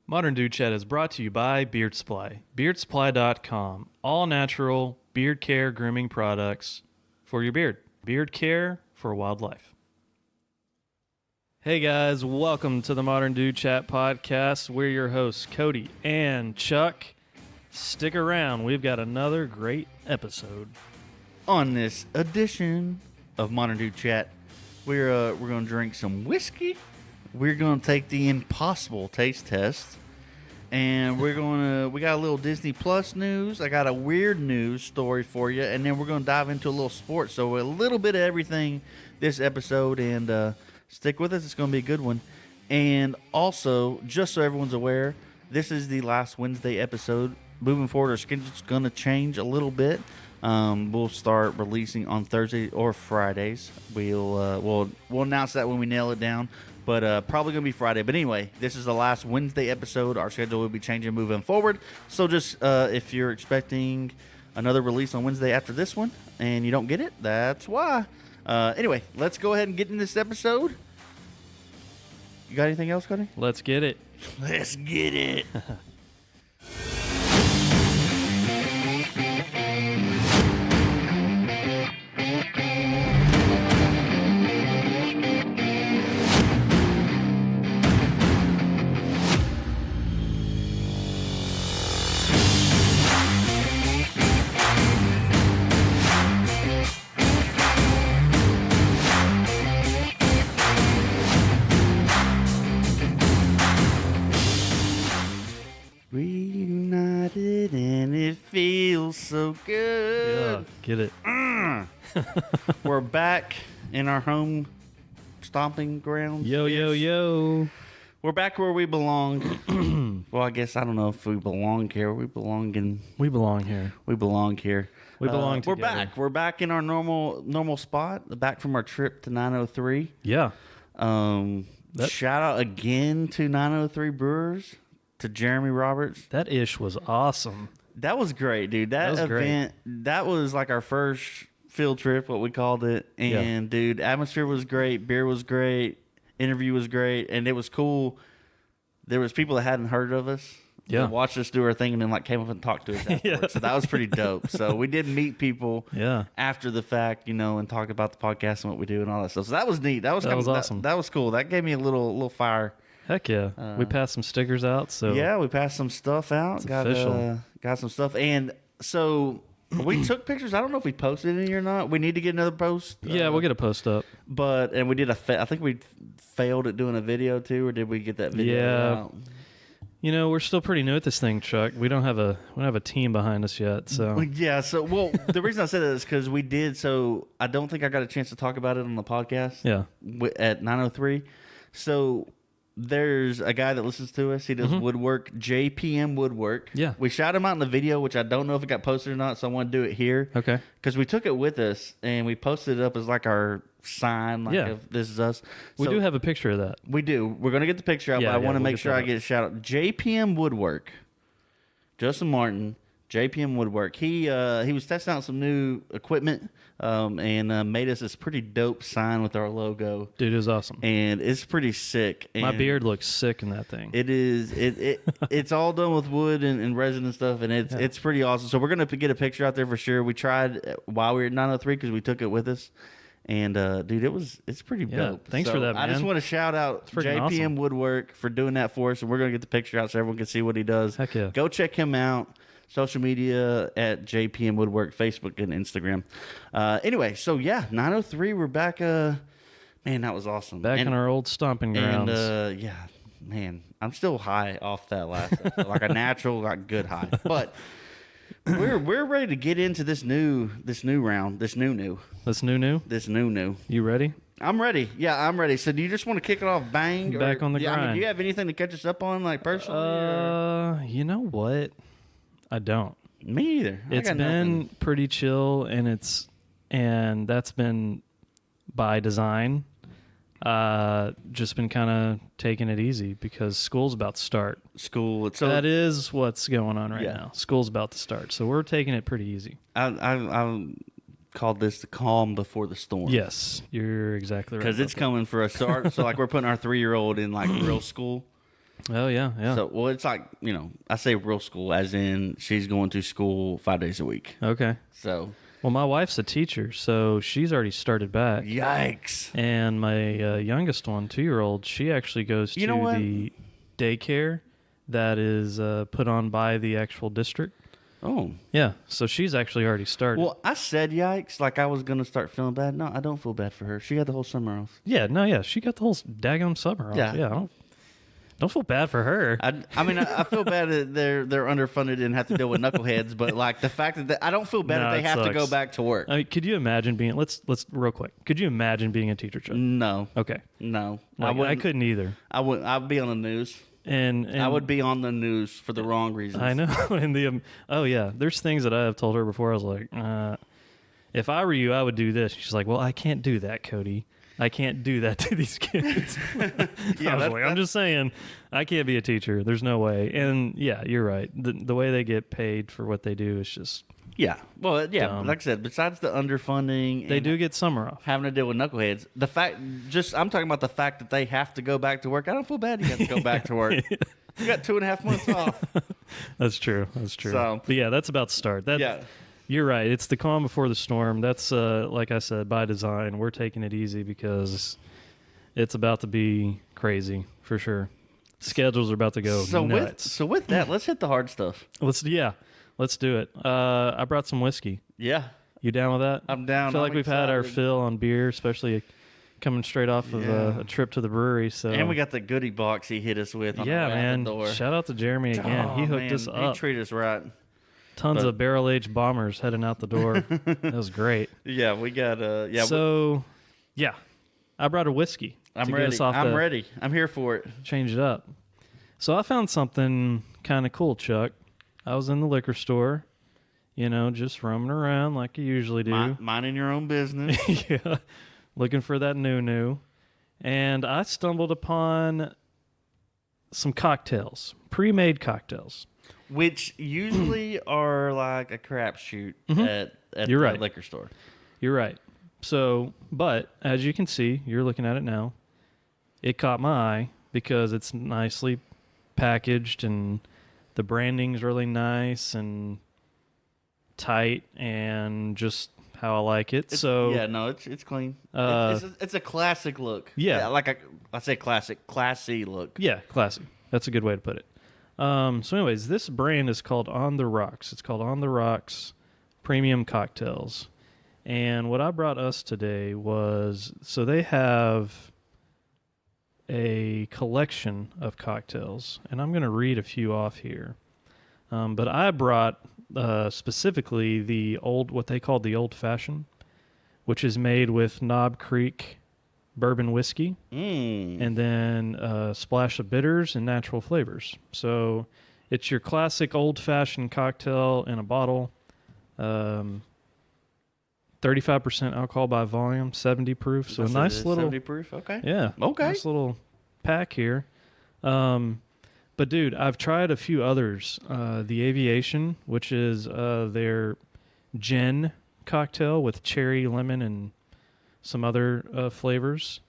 Modern Dude Chat is brought to you by Beard Supply. BeardSupply.com. All natural beard care grooming products for your beard. Beard care for wildlife. Hey guys, welcome to the Modern Dude Chat podcast. We're your hosts, Cody and Chuck. Stick around. We've got another great episode. On this edition of Modern Dude Chat, we're going to drink some whiskey. We're going to take the impossible taste test. And we got a little Disney Plus news. I got a weird news story for you. And then we're going to dive into a little sports. So a little bit of everything this episode. And stick with us. It's going to be a good one. And also, just so everyone's aware, this is the last Wednesday episode. Moving forward, our schedule's going to change a little bit. We'll start releasing on Thursday or Fridays. We'll announce that when we nail it down. But probably going to be Friday. But anyway, this is the last Wednesday episode. Our schedule will be changing moving forward. So just if you're expecting another release on Wednesday after this one and you don't get it, that's why. Anyway, let's go ahead and get in this episode. You got anything else, Cody? Let's get it. Let's get it. Reunited and it feels so good. Yeah, get it. We're back in our home stomping grounds. Yo. We're back where we belong. Well, I guess I don't know if we belong here. We belong here. We belong here. We belong We're together. back. We're back in our normal spot. Back from our trip to 903. Yeah. Shout out again to 903 Brewers, to Jeremy Roberts. That ish was awesome. That was great, dude. That was event, that was like our first field trip, what we called it. And, dude, atmosphere was great. Beer was great. Interview was great. And it was cool. There was people that hadn't heard of us. Yeah. That watched us do our thing and then like came up and talked to us afterwards. Yeah. So that was pretty dope. So we did meet people after the fact, and talk about the podcast and what we do and all that stuff. So that was neat. That was awesome. That was cool. That gave me a little fire. Heck yeah. We passed some stickers out. So Yeah, we passed some stuff out. It's official. Got some stuff. And so we took pictures. I don't know if we posted any or not. We need to get another post. Yeah, we'll get a post up. And we did I think we failed at doing a video too, or did we get that video out? We're still pretty new at this thing, Chuck. We don't have a team behind us yet. So yeah. So the reason I said that is because we did. So I don't think I got a chance to talk about it on the podcast. Yeah. At 903. So there's a guy that listens to us. He does woodwork, JPM Woodwork. Yeah. We shot him out in the video, which I don't know if it got posted or not, so I want to do it here. Okay. Because we took it with us, and we posted it up as like our sign, if this is us. We do have a picture of that. We do. We're going to get the picture out, but I want to make sure I get a shout out. JPM Woodwork. Justin Martin, JPM Woodwork. He was testing out some new equipment and made us this pretty dope sign with our logo. Dude, it was awesome. And it's pretty sick. And my beard looks sick in that thing. It is. It's all done with wood and resin and stuff, and it's pretty awesome. So we're going to get a picture out there for sure. We tried while we were at 903 because we took it with us. And dude, it's pretty dope. Thanks for that, man. I just want to shout out JPM awesome. Woodwork for doing that for us, and we're gonna get the picture out so everyone can see what he does. Heck yeah. Go check him out. Social media at JPM Woodwork, Facebook and Instagram. Anyway, so yeah, 903, we're back. Man, that was awesome. Back in our old stomping grounds. And yeah, man, I'm still high off that last episode, like a natural, like good high, but. We're ready to get into this new round. This new. You ready? I'm ready. Yeah, I'm ready. So do you just want to kick it off bang? Back on the grind. I mean, do you have anything to catch us up on, like personally? You know what? I don't. Me either. It's been pretty chill, and that's been by design. Just been kind of taking it easy because school's about to start. So that is what's going on right now. School's about to start, so we're taking it pretty easy. I called this the calm before the storm. Yes, you're exactly right. Because it's coming for us. So like we're putting our 3-year-old in like real school. Oh yeah, yeah. So, well, it's like, I say real school, as in she's going to school 5 days a week. Okay. So, Well, my wife's a teacher, so she's already started back. yikes. And my youngest one, 2-year-old, she actually goes You to know what? the daycare that is put on by the actual district. Oh. Yeah, so she's actually already started. Well, I said yikes like I was going to start feeling bad. No, I don't feel bad for her. She had the whole summer off. yeah, no, yeah, she got the whole daggone summer off. Yeah. Yeah, don't feel bad for her. I mean, I feel bad that they're underfunded and have to deal with knuckleheads, but like the fact that I don't feel bad No, if they it have to go sucks. back to work. I mean, could you imagine being? Let's real quick. Could you imagine being a teacher, Chuck? No, Okay, no, like, I wouldn't. couldn't either. I wouldn't. I'd be on the news. And I would be on the news for the wrong reasons. I know. And oh yeah, there's things that I have told her before. I was like, if I were you, I would do this. She's like, well, I can't do that, Cody. I can't do that to these kids. I was like, I'm just saying, I can't be a teacher. There's no way. And yeah, you're right. The way they get paid for what they do is just Yeah. Well, yeah. Dumb. Like I said, besides the underfunding, they and do get summer off. having to deal with knuckleheads. The fact, I'm talking about the fact that they have to go back to work. I don't feel bad. You have to go back to work. You got 2.5 months off. That's true. That's true. So- but yeah, that's about to start. Yeah. You're right. It's the calm before the storm. That's like I said, by design. We're taking it easy because it's about to be crazy for sure. Schedules are about to go nuts. With that, let's hit the hard stuff. Let's do it. I brought some whiskey. Yeah. You down with that? I'm down. I feel like I'm we've had our excited. fill on beer, especially coming straight off of Yeah. a trip to the brewery. So And we got the goodie box he hit us with on yeah, the way out man. the door. Shout out to Jeremy again. Oh, He hooked man, us up. He treated us right. Tons but- of barrel aged bombers heading out the door. That was great. Yeah, we got So, yeah, I brought a whiskey. I'm to get ready. us off I'm the- ready. I'm here for it. Change it up. So I found something kind of cool, Chuck. I was in the liquor store, just roaming around like you usually do. Minding your own business. Yeah, looking for that new. And I stumbled upon some cocktails, pre-made cocktails. Which usually are like a crapshoot at You're the right. liquor store. You're right. So, but as you can see, you're looking at it now. It caught my eye because it's nicely packaged and the branding's really nice and tight and just how I like it. It's clean. It's a classic look. Yeah. I say classy look. Yeah, classy. That's a good way to put it. So anyways, this brand is called On the Rocks. It's called On the Rocks Premium Cocktails. And what I brought us today was, so they have a collection of cocktails, and I'm going to read a few off here. But I brought specifically what they called the Old Fashioned, which is made with Knob Creek bourbon whiskey, and then a splash of bitters and natural flavors. So it's your classic old-fashioned cocktail in a bottle. 35% alcohol by volume, 70 proof. So a nice little 70 proof. Okay. yeah. Okay. Nice little pack here. But dude, I've tried a few others. The Aviation, which is their gin cocktail with cherry, lemon, and some other flavors.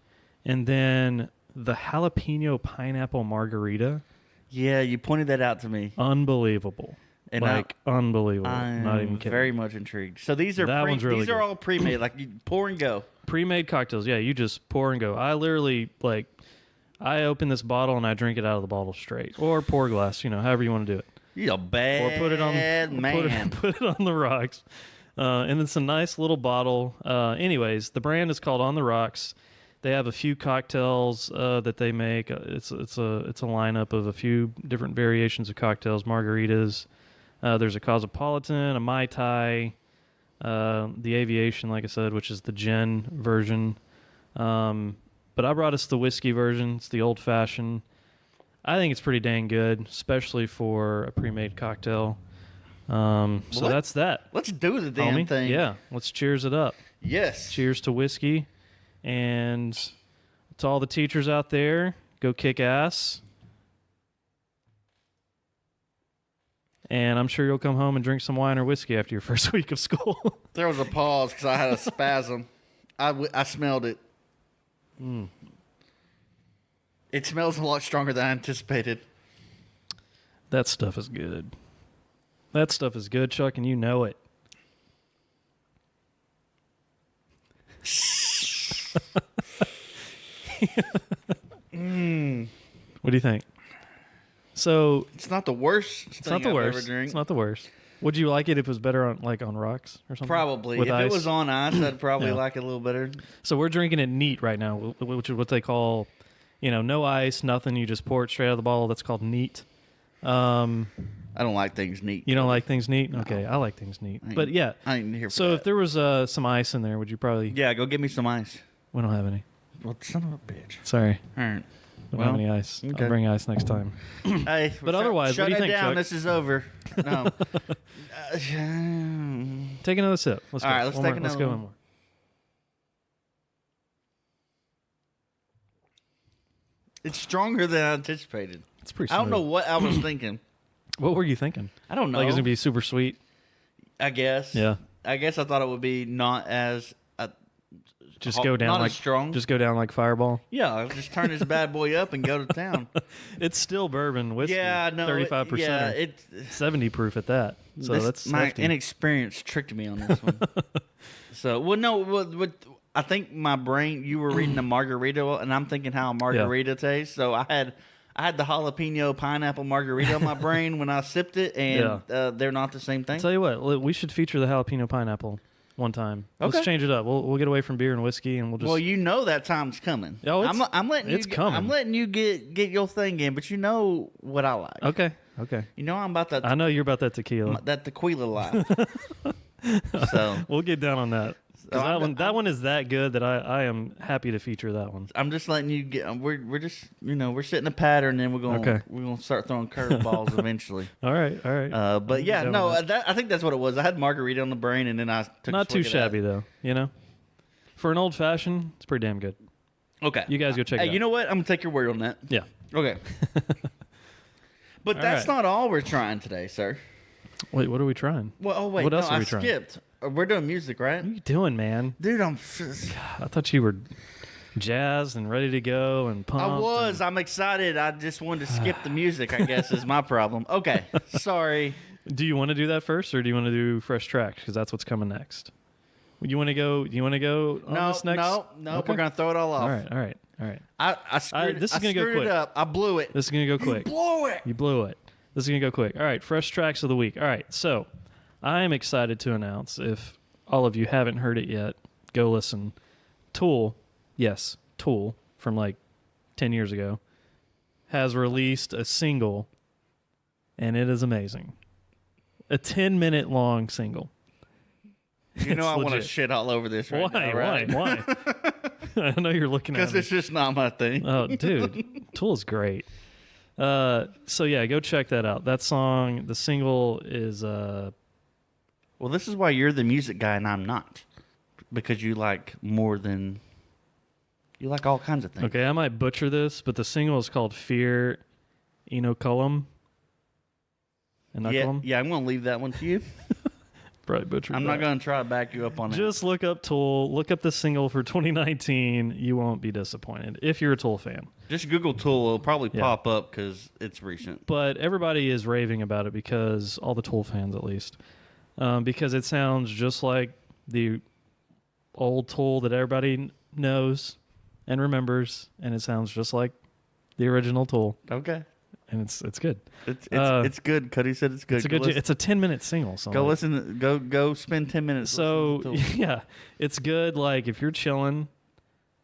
And then the jalapeno pineapple margarita. Yeah, you pointed that out to me. Unbelievable. And unbelievable. I'm Not even kidding. very much intrigued. So these are That one's really these are good. all pre-made, like you pour and go. Pre-made cocktails. Yeah, you just pour and go. I literally, I open this bottle and I drink it out of the bottle straight. Or pour a glass, however you want to do it. You're a bad Or put it on man. Put it on the rocks. And it's a nice little bottle. Anyways, the brand is called On the Rocks. They have a few cocktails that they make. It's a lineup of a few different variations of cocktails, margaritas. There's a Cosmopolitan, a Mai Tai, the Aviation, like I said, which is the gin version. But I brought us the whiskey version. It's the old fashioned. I think it's pretty dang good, especially for a pre-made cocktail. So that's that. Let's do the damn Homie. thing. Yeah, let's cheers it up. Yes. Cheers to whiskey. And to all the teachers out there, go kick ass. And I'm sure you'll come home and drink some wine or whiskey after your first week of school. There was a pause because I had a spasm. I smelled it. It smells a lot stronger than I anticipated. That stuff is good. That stuff is good, Chuck, and you know it. What do you think? So It's not the worst. it's not the worst. It's not the worst. Would you like it if it was better on on rocks or something? Probably. With If ice? it was on ice, I'd probably Yeah. like it a little better. So we're drinking it neat right now, which is what they call, no ice, nothing. You just pour it straight out of the bottle. That's called neat. I don't like things neat. You don't like things neat? Okay, I like things neat. But yeah. I ain't here for So that. if there was some ice in there, would you probably? Yeah, go get me some ice. We don't have any. Well, son of a bitch. Sorry, All right. we don't have any ice. okay. I'll bring ice next time. Hey, But otherwise, shut what do you it think, down. Chuck? This is over. No. Take another sip. Let's All go. right, let's One take more. Let's another go one. one more. It's stronger than I anticipated. It's pretty. I don't know smooth. what I was thinking. What were you thinking? I don't know. Like it's gonna be super sweet. I guess. Yeah. I guess I thought it would be not as Just go down not like as strong. Just go down like Fireball. Yeah, I'll just turn this bad boy up and go to town. It's still bourbon whiskey. Yeah, no, 35%. Yeah, it's 70 proof at that. So this- that's my hefty. inexperience tricked me on this one. So, well, no, what I think my brain. You were reading a margarita, and I'm thinking how a margarita tastes. So I had the jalapeno pineapple margarita on my brain when I sipped it, and they're not the same thing. I'll tell you what, we should feature the jalapeno pineapple one time. Let's Okay. change it up. We'll get away from beer and whiskey, and we'll just. Well, you know that time's coming. Oh, it's- I'm letting you. it's coming. I'm letting you get your thing in, but you know what I like. Okay. You know I'm about that I know you're about that tequila. tequila life. So We'll get down on that. 'Cause I'm- that one is that good that I am happy to feature that one. I'm just letting you get. We're just we're setting a pattern, and Okay. we're gonna start throwing curveballs eventually. All right. But yeah, down no, with I think that's what it was. I had margarita on the brain, and then I took Not a too swig of that. shabby though. For an old fashioned, it's pretty damn good. Okay, You guys go check Hey, it out. you know what? I'm gonna take your word on that. Yeah. Okay. But All that's right. not all we're trying today, sir. Wait, what are we trying? Well, oh wait, What no, else are I we trying? skipped. We're doing music, right? What are you doing, man? Dude, I thought you were jazzed and ready to go and pumped. I was. I'm excited. I just wanted to skip the music, I guess, is my problem. Okay. Sorry. Do you want to do that first, or do you want to do fresh tracks? Because that's what's coming next. You want to go? You want to go on No, this next? no. Okay. We're going to throw it all off. All right. I screwed, this is I gonna go screwed quick. it up. I blew it. This is gonna go quick. Blow it. You blew it. This is gonna go quick. All right, fresh tracks of the week. All right, so I am excited to announce, if all of you haven't heard it yet, go listen. Tool, yes, Tool from like 10 years ago, has released a single, and it is amazing. A 10-minute long single. You know It's I want to legit. shit all over this right now, right? Why? I know you're looking at Because me. it's just not my thing. Oh, dude, Tool's great. So yeah, go check that out. That song, the single is Well, this is why you're the music guy and I'm not. Because you like more than... You like all kinds of things. okay. I might butcher this, but the single is called "Fear Inoculum." Yeah, yeah, I'm going to leave that one to you. Probably butchered. I'm not that. going to try to back you up on that. Just look up Tool. Look up the single for 2019. You won't be disappointed if you're a Tool fan. Just Google Tool. It'll probably Yeah. pop up because it's recent. But everybody is raving about it, because all the Tool fans, at least, because it sounds just like the old Tool that everybody knows and remembers, and it sounds just like the original Tool, Okay. and it's good. It's good. Cuddy said it's good. It's a good. It's a 10-minute single. So Go like- listen. Go spend 10 minutes. So listening to Tool. yeah, it's good. Like if you're chilling,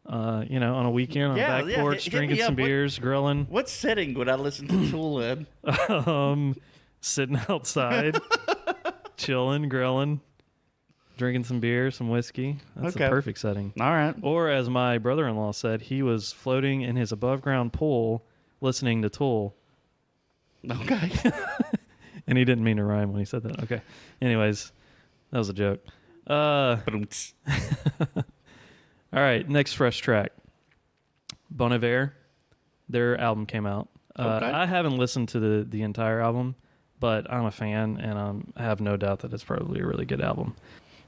on a weekend on Yeah, a back yeah, porch, hit me drinking up. some What- beers, grilling, What setting would I listen to Tool in? sitting outside, chilling, grilling, drinking some beer, some whiskey. That's Okay. a perfect setting. All right. Or as my brother-in-law said, he was floating in his above-ground pool listening to Tool, Okay. and he didn't mean to rhyme when he said that. Okay. Anyways, that was a joke. All right, next fresh track. Bon Iver, their album came out. Okay. I haven't listened to the entire album, but I'm a fan, and I have no doubt that it's probably a really good album.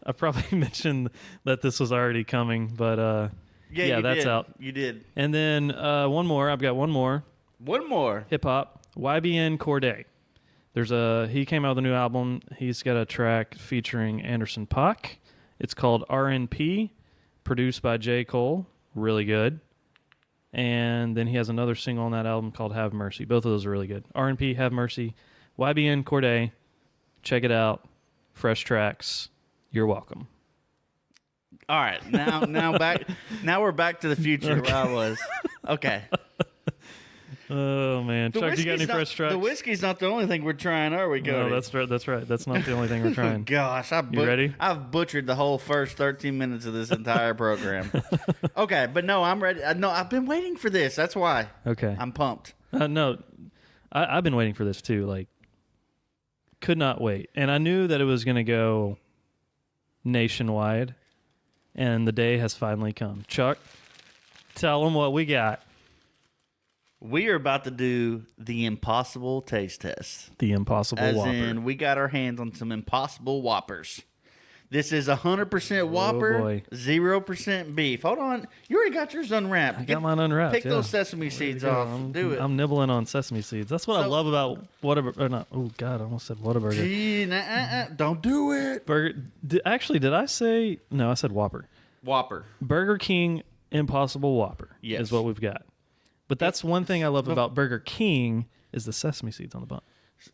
I probably mentioned that this was already coming, but Yeah, Yeah, that's did. out. You did. And then one more. I've got one more. One more. Hip hop. YBN Corday. He came out with a new album. He's got a track featuring Anderson .Paak. It's called RNP, produced by J. Cole. Really good. And then he has another single on that album called Have Mercy. Both of those are really good. RNP, Have Mercy. YBN Corday. Check it out. Fresh tracks. You're welcome. All right, now back. Now we're back to the future where I was. Okay. Oh man, Chuck, you got any fresh tracks? The whiskey's not the only thing we're trying, are we, Cody? No, that's right. That's right. That's not the only thing we're trying. Gosh, You ready? I've butchered the whole first 13 minutes of this entire program. Okay, but no, I'm ready. No, I've been waiting for this. That's why. Okay. I'm pumped. No, I've been waiting for this too. Like, could not wait, and I knew that it was going to go nationwide, and the day has finally come. Chuck, tell them what we got. We are about to do the Impossible Taste Test. The Impossible As Whopper. in, we got our hands on some Impossible Whoppers. This is 100% Whopper, boy. 0% beef. Hold on. You already got yours unwrapped. I got mine unwrapped. Pick yeah. those sesame seeds off. Do it. I'm nibbling on sesame seeds. That's what I So- love about Whataburger. Or not. Oh God, I almost said Whataburger. Gee, don't do it. Burger. Did I say no? I said Whopper. Whopper. Burger King Impossible Whopper Yes. is what we've got. But that's one thing I love about Burger King is the sesame seeds on the bun.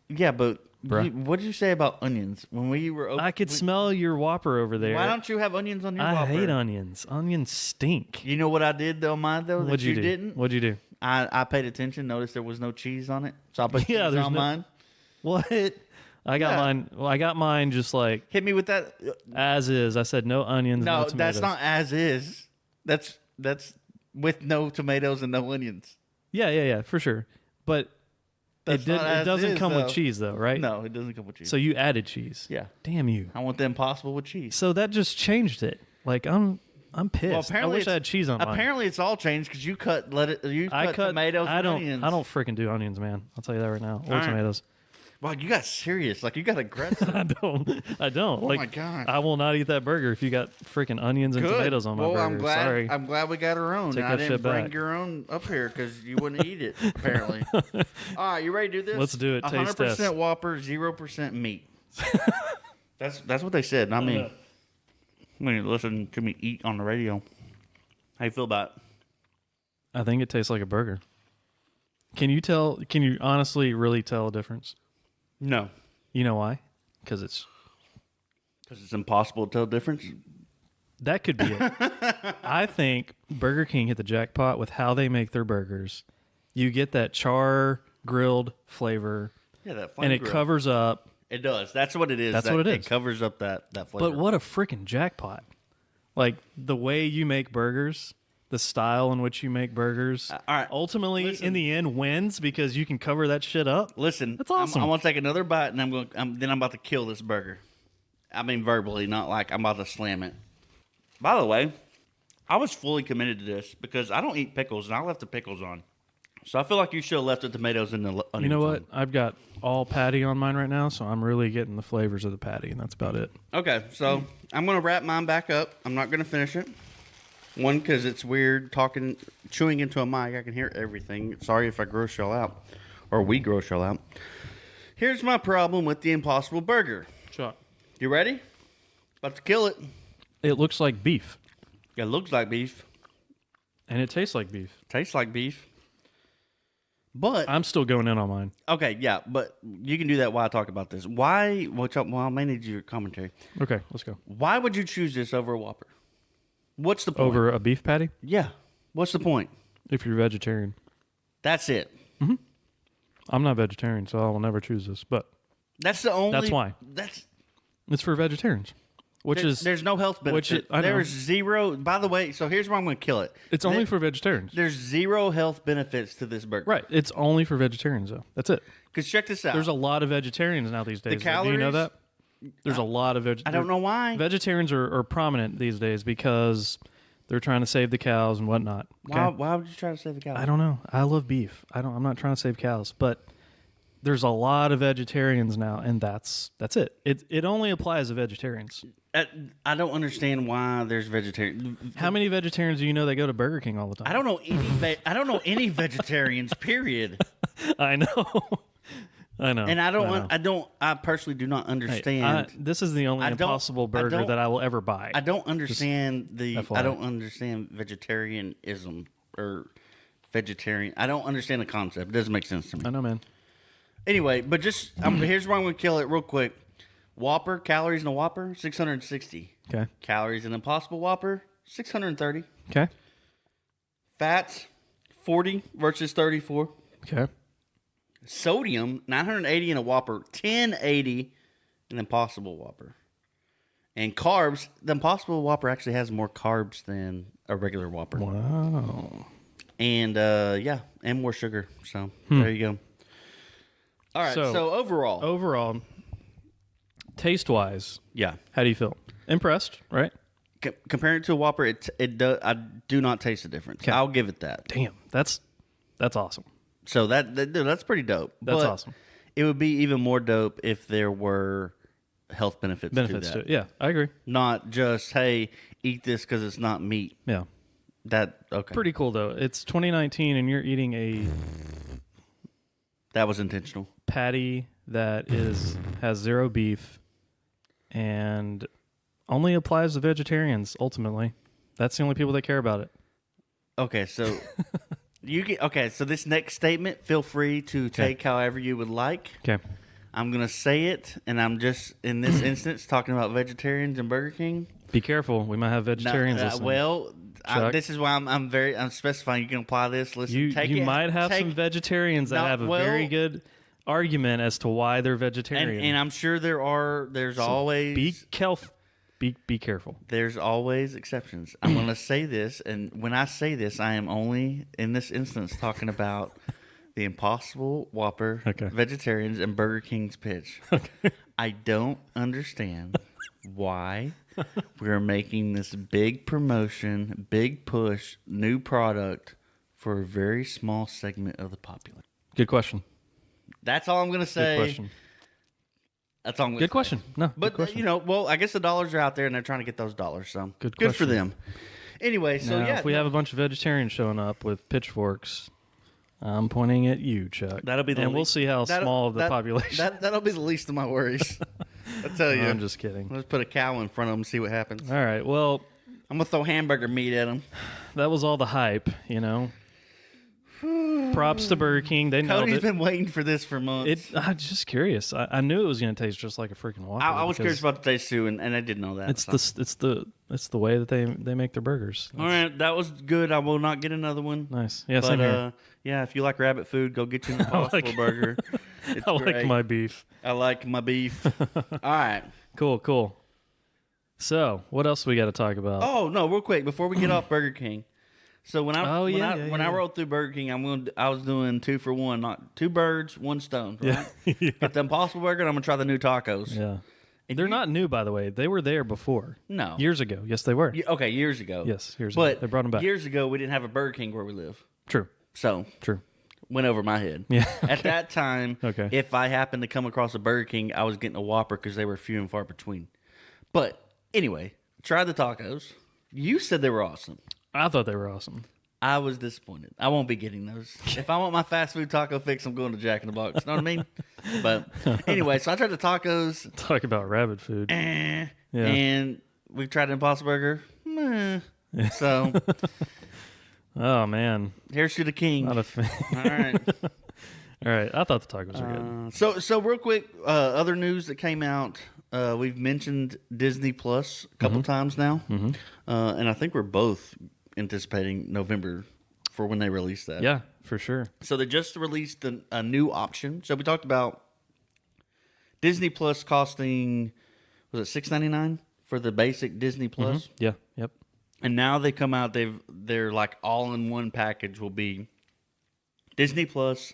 Yeah, but Bruh. what did you say about onions when we were? I could smell your Whopper over there. Why don't you have onions on your I Whopper? hate onions. Onions stink. You know what I did though, mine though. What'd that you do? didn't. What'd you do? I paid attention. Noticed there was no cheese on it, so I put Yeah, cheese there's on no- mine. What? I got Yeah. mine. Well, I got mine just like Hit me with that. as is. I said no onions. No, No tomatoes. that's not as is. That's with no tomatoes and no onions. Yeah, for sure. But That's it not as doesn't is, come though. with cheese though, right? No, it doesn't come with cheese. So you added cheese. yeah, Damn you. I want the Impossible with cheese. So that just changed it. Like I'm pissed. I wish I had cheese on mine. Apparently, it's all changed because you cut tomatoes I and don't. onions. I don't freaking do onions, man. I'll tell you that right now. Or All right. tomatoes. Wow, you got serious. Like you got aggressive. I don't. I don't. Oh like, my gosh. I will not eat that burger if you got freaking onions and Good. tomatoes on my well, burger. I'm glad. Sorry. I'm glad we got our own. Take and I that didn't shit bring back. your own up here because you wouldn't eat it. Apparently. All right, you ready to do this? Let's do it. Taste 100% test. Whopper, 0% meat. That's what they said. Not me. I mean, listen to me eat on the radio. How you feel about it? I think it tastes like a burger. Can you tell? Can you honestly really tell a difference? No, You know why? Because it's because it's impossible to tell the difference. that could be it. I think Burger King hit the jackpot with how they make their burgers. You get that char grilled flavor, Yeah, that and it covers up. It does. That's what it is. That's what it It is. covers up that flavor. But what a freaking jackpot! Like the way you make burgers, the style in which you make burgers, all right. ultimately Listen. in the end wins because you can cover that shit up. Listen, That's awesome. I'm gonna take another bite, and then I'm about to kill this burger. I mean, verbally, not like I'm about to slam it. By the way, I was fully committed to this because I don't eat pickles, and I left the pickles on. So I feel like you should have left the tomatoes and the onions. You know what? on. I've got all patty on mine right now, so I'm really getting the flavors of the patty, and that's about it. Okay, so I'm gonna wrap mine back up. I'm not gonna finish it. One, because it's weird chewing into a mic. I can hear everything. Sorry if I gross y'all out, or we gross y'all out. Here's my problem with the Impossible Burger. Chuck. You ready? About to kill it. It looks like beef, It looks like beef. and it tastes like beef. Tastes like beef. But I'm still going in on mine. okay, yeah, but you can do that while I talk about this. Why? Well, I may need your commentary. Okay, let's go. Why would you choose this over a Whopper? What's the point? Over a beef patty, Yeah. What's the point? if you're vegetarian. That's it. I'm not vegetarian, so I will never choose this. But That's the only. That's why. That's it's for vegetarians, which is there's no health benefit. I know. There's zero. By the way, so here's where I'm going to kill it. it's only for vegetarians. There's zero health benefits to this burger. Right. It's only for vegetarians, though. That's it. Because check this out. There's a lot of vegetarians now these days. though. Do you know calories- that? There's a lot of I don't know why. Vegetarians are prominent these days because they're trying to save the cows and whatnot. Okay? Why would you try to save the cow? I don't know. I love beef. I'm not trying to save cows, but there's a lot of vegetarians now, and that's it. It only applies to vegetarians. I don't understand why there's vegetarian. How many vegetarians do you know that go to Burger King all the time? I don't know any. I don't know any vegetarians. Period. I know. I know. And I know. I personally do not Hey, understand. this is the only Impossible Burger that I will ever buy. I don't understand FYI. I don't understand vegetarianism or vegetarian. I don't understand the concept. It doesn't make sense to me. I know, man. Anyway, but just here's where I'm going to kill it real quick. Whopper calories in a Whopper 660. Okay. Calories in Impossible Whopper 630. Okay. Fats 40 versus 34. Okay. Sodium 980 in a Whopper, 1080 in Impossible Whopper. And carbs, the Impossible Whopper actually has more carbs than a regular Whopper. Wow. And and more sugar. So there you go. All right. So overall, taste wise, yeah. how do you feel? Impressed, right? Comparing it to a Whopper, I do not taste the difference. Okay. I'll give it that. Damn, that's awesome. So that's pretty dope. That's But awesome. It would be even more dope if there were health benefits to that. To it. Yeah, I agree. Not just, hey, eat this because it's not meat. Yeah. Okay. Pretty cool though. It's 2019 and you're eating a That was intentional. patty that has zero beef and only applies to vegetarians ultimately. That's the only people that care about it. Okay, so so this next statement, feel free to take however you would like. Okay. I'm going to say it, and I'm just, in this instance, talking about vegetarians and Burger King. Be careful. We might have vegetarians listening. This is why I'm specifying you can apply this. Listen, You might have some vegetarians that have a very good argument as to why they're vegetarian. And I'm sure there's always be careful. There's always exceptions. I'm going to say this, and when I say this, I am only in this instance talking about the Impossible Whopper, vegetarians, and Burger King's pitch. Okay. I don't understand why we're making this big promotion, big push, new product for a very small segment of the population. Good question. That's all I'm going to say. Good question. That's all I'm going to say. Good question. No, But, good question. I guess the dollars are out there and they're trying to get those dollars. So Good for question. them. Anyway, so now, if we have a bunch of vegetarians showing up with pitchforks, I'm pointing at you, Chuck. That'll be we'll see how small of the population. That'll be the least of my worries. I tell you. I'm just kidding. Let's put a cow in front of them and see what happens. All right. Well, I'm going to throw hamburger meat at them. that was all the hype, Props to Burger King. They nailed Cody's it. been waiting for this for months. I'm just curious. I knew it was going to taste just like a freaking Whopper. I was curious because about the taste too, and I didn't know that. It's so. it's the way that they make their burgers. All right, that was good. I will not get another one. Nice. Yeah, But same here. yeah, if you like rabbit food, go get you an Impossible Burger. It's I like great. my beef. I like my beef. All right. Cool. So, what else we got to talk about? Oh no, real quick before we get off Burger King. So when I I rolled through Burger King, I was doing 2 for 1, not 2 birds, 1 stone. Right? Yeah. Get the Impossible Burger, and I'm gonna try the new tacos. Yeah. And They're not new, by the way. They were there before. No. Years ago. Yes, they were. Okay, years ago. Yes, years but ago. They brought them back. Years ago, we didn't have a Burger King where we live, True. so True. went over my head. Yeah. At that time, Okay. if I happened to come across a Burger King, I was getting a Whopper because they were few and far between. But anyway, tried the tacos. You said they were awesome. I thought they were awesome. I was disappointed. I won't be getting those. If I want my fast food taco fix, I'm going to Jack in the Box. You know what I mean? But anyway, so I tried the tacos. Talk about rabbit food. Yeah. And we tried the Impossible Burger. Meh. So Oh, man. here's to the king. Not a fan. All right. All right. I thought the tacos were good. So real quick, other news that came out. We've mentioned Disney Plus a couple times now, and I think we're both anticipating November for when they release that. Yeah, for sure. So they just released a new option. So we talked about Disney Plus costing, was it $6.99 for the basic Disney Plus? Yeah. Yep. And now they come out. They're like all in one package will be Disney Plus,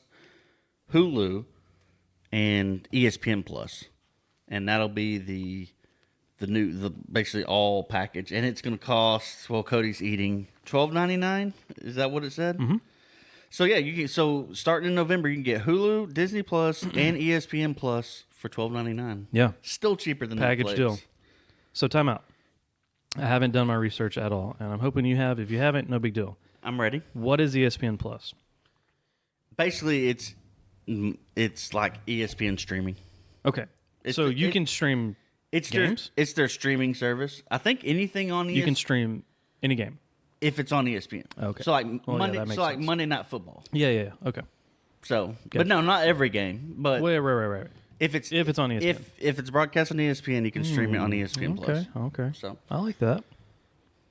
Hulu, and ESPN Plus, and that'll be the basically all package, and it's going to cost. Well, Cody's eating $12.99. Is that what it said? So yeah, you can. So starting in November, you can get Hulu, Disney Plus, and ESPN Plus for $12.99. Yeah. Still cheaper than Package Netflix. deal. So time out. I haven't done my research at all, and I'm hoping you have. If you haven't, no big deal. I'm ready. What is ESPN Plus? Basically, it's like ESPN streaming. Okay. So you can stream It's games? It's their streaming service. I think anything on ESPN. You can stream any game. if it's on ESPN. Okay. So like Well, yeah, Monday, that makes so like sense. Monday Night Football. Yeah. Okay. So, Gotcha. but no, not every game. But Right. if it's on ESPN. if it's broadcast on ESPN, you can stream it on ESPN Plus. Okay. So I like that.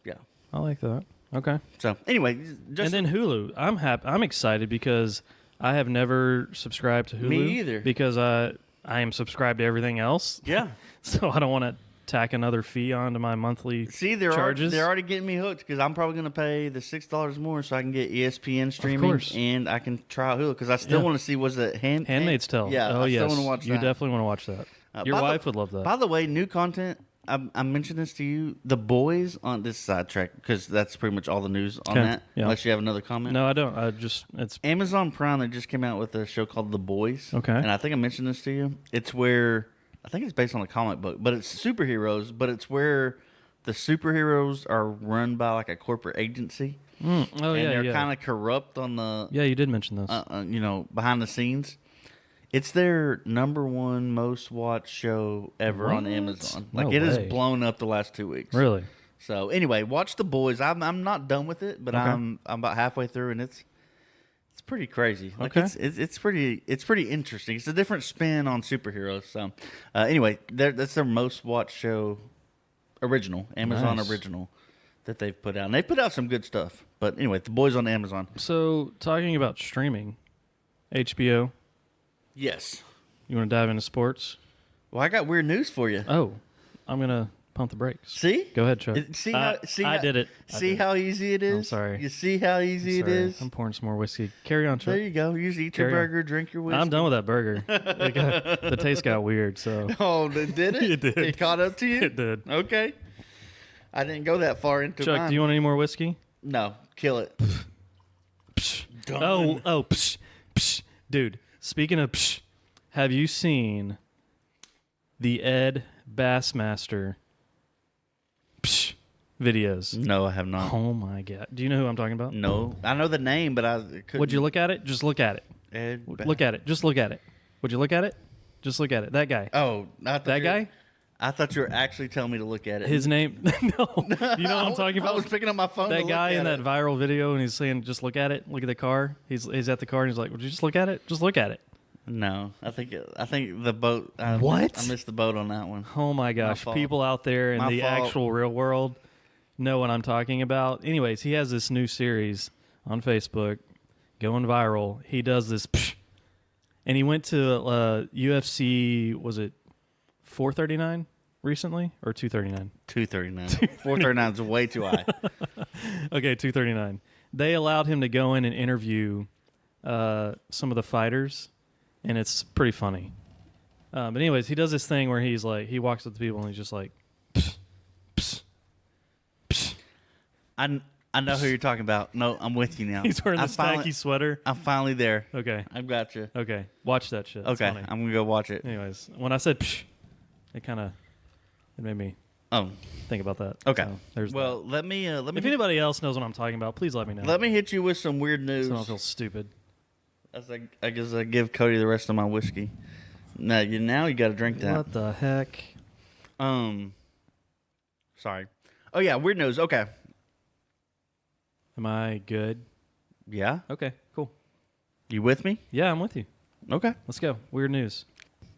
yeah. I like that. Okay. So anyway, just And then Hulu. I'm happy. I'm excited because I have never subscribed to Hulu. Me either. Because I am subscribed to everything else. yeah. So I don't want to tack another fee onto my monthly See, charges. they're already getting me hooked because I'm probably going to pay the $6 more so I can get ESPN streaming course. and I can try out Hulu because I still Yeah. want to see was it Handmaid's Tale. Yeah, Oh I yes. still want to watch You that. definitely want to watch that. Your by the- wife would love that. By the way, new content. I mentioned this to you. The Boys on this sidetrack because that's pretty much all the news on Okay, that. yeah. Unless you have another comment. No, I don't. It's Amazon Prime, they just came out with a show called The Boys. Okay. And I think I mentioned this to you. It's where, I think it's based on a comic book, but it's superheroes, but it's where the superheroes are run by like a corporate agency. oh And yeah, they're yeah. kind of corrupt on the, Yeah, you did mention this. behind the scenes. It's their #1 most watched show ever on What? Amazon. No Like it has way. blown up the last 2 weeks. Really? So anyway, watch The Boys. I'm not done with it, but Okay. I'm about halfway through, and it's pretty crazy. Like Okay. it's pretty interesting. It's a different spin on superheroes. So anyway, that's their most watched show, original Amazon Nice. original that they've put out. And they've put out some good stuff. But anyway, The Boys on Amazon. So talking about streaming, HBO. Yes. You want to dive into sports? Well, I got weird news for you. Oh, I'm gonna pump the brakes. See? Go ahead, Chuck. See I did it. I See did. how easy it is? I'm sorry. You see how easy it Sorry. is? I'm pouring some more whiskey. Carry on, Chuck. There you go. You just eat your Carry on. burger, drink your whiskey. I'm done with that burger. The taste got weird, so Oh, did it? It did. It caught up to you? it did. Okay. I didn't go that far into Chuck, mine. do you want any more whiskey? No, kill it. Done. Psh, psh. Dude, speaking of psh, have you seen the Ed Bassmaster psh videos? No, I have not. Oh my god. Do you know who I'm talking about? No, I know the name, but I couldn't. Would you look at it? Just look at it. Look at it. Just look at it. Would you look at it? Just look at it. That guy. Oh, I thought That you were- guy? I thought you were actually telling me to look at it. His name? No. You know what I'm talking I about? was picking up my phone. to That look guy in at that it. viral video, and he's saying, "Just look at it. Look at the car." He's at the car, and he's like, "Would you just look at it? Just look at it." No, I think the boat. I missed the boat on that one. Oh my gosh, fault. people out there in My the fault. actual real world know what I'm talking about. Anyways, he has this new series on Facebook going viral. He does this, psh, and he went to UFC. Was it 439 recently or 239? 239. 439 is way too high. Okay, 239. They allowed him to go in and interview some of the fighters, and it's pretty funny. But anyways, he does this thing where he's like, he walks up to people and he's just like, psh, psh, psh. I know who you're talking about. No, I'm with you now. He's wearing I'm this tacky sweater. I'm finally there. Okay, I've got you. okay, watch that shit. It's Okay, funny. I'm gonna go watch it. Anyways, when I said psh, it made me Oh, think about that. okay. So, there's well, let me that. If anybody else knows what I'm talking about, please let me know. let me hit you with some weird news. So I don't feel stupid. As I guess I give Cody the rest of my whiskey. Now you got to drink that. What the heck? Sorry. Oh yeah, weird news. Okay. Am I good? Yeah. Okay, cool. You with me? Yeah, I'm with you. Okay. Let's go. Weird news.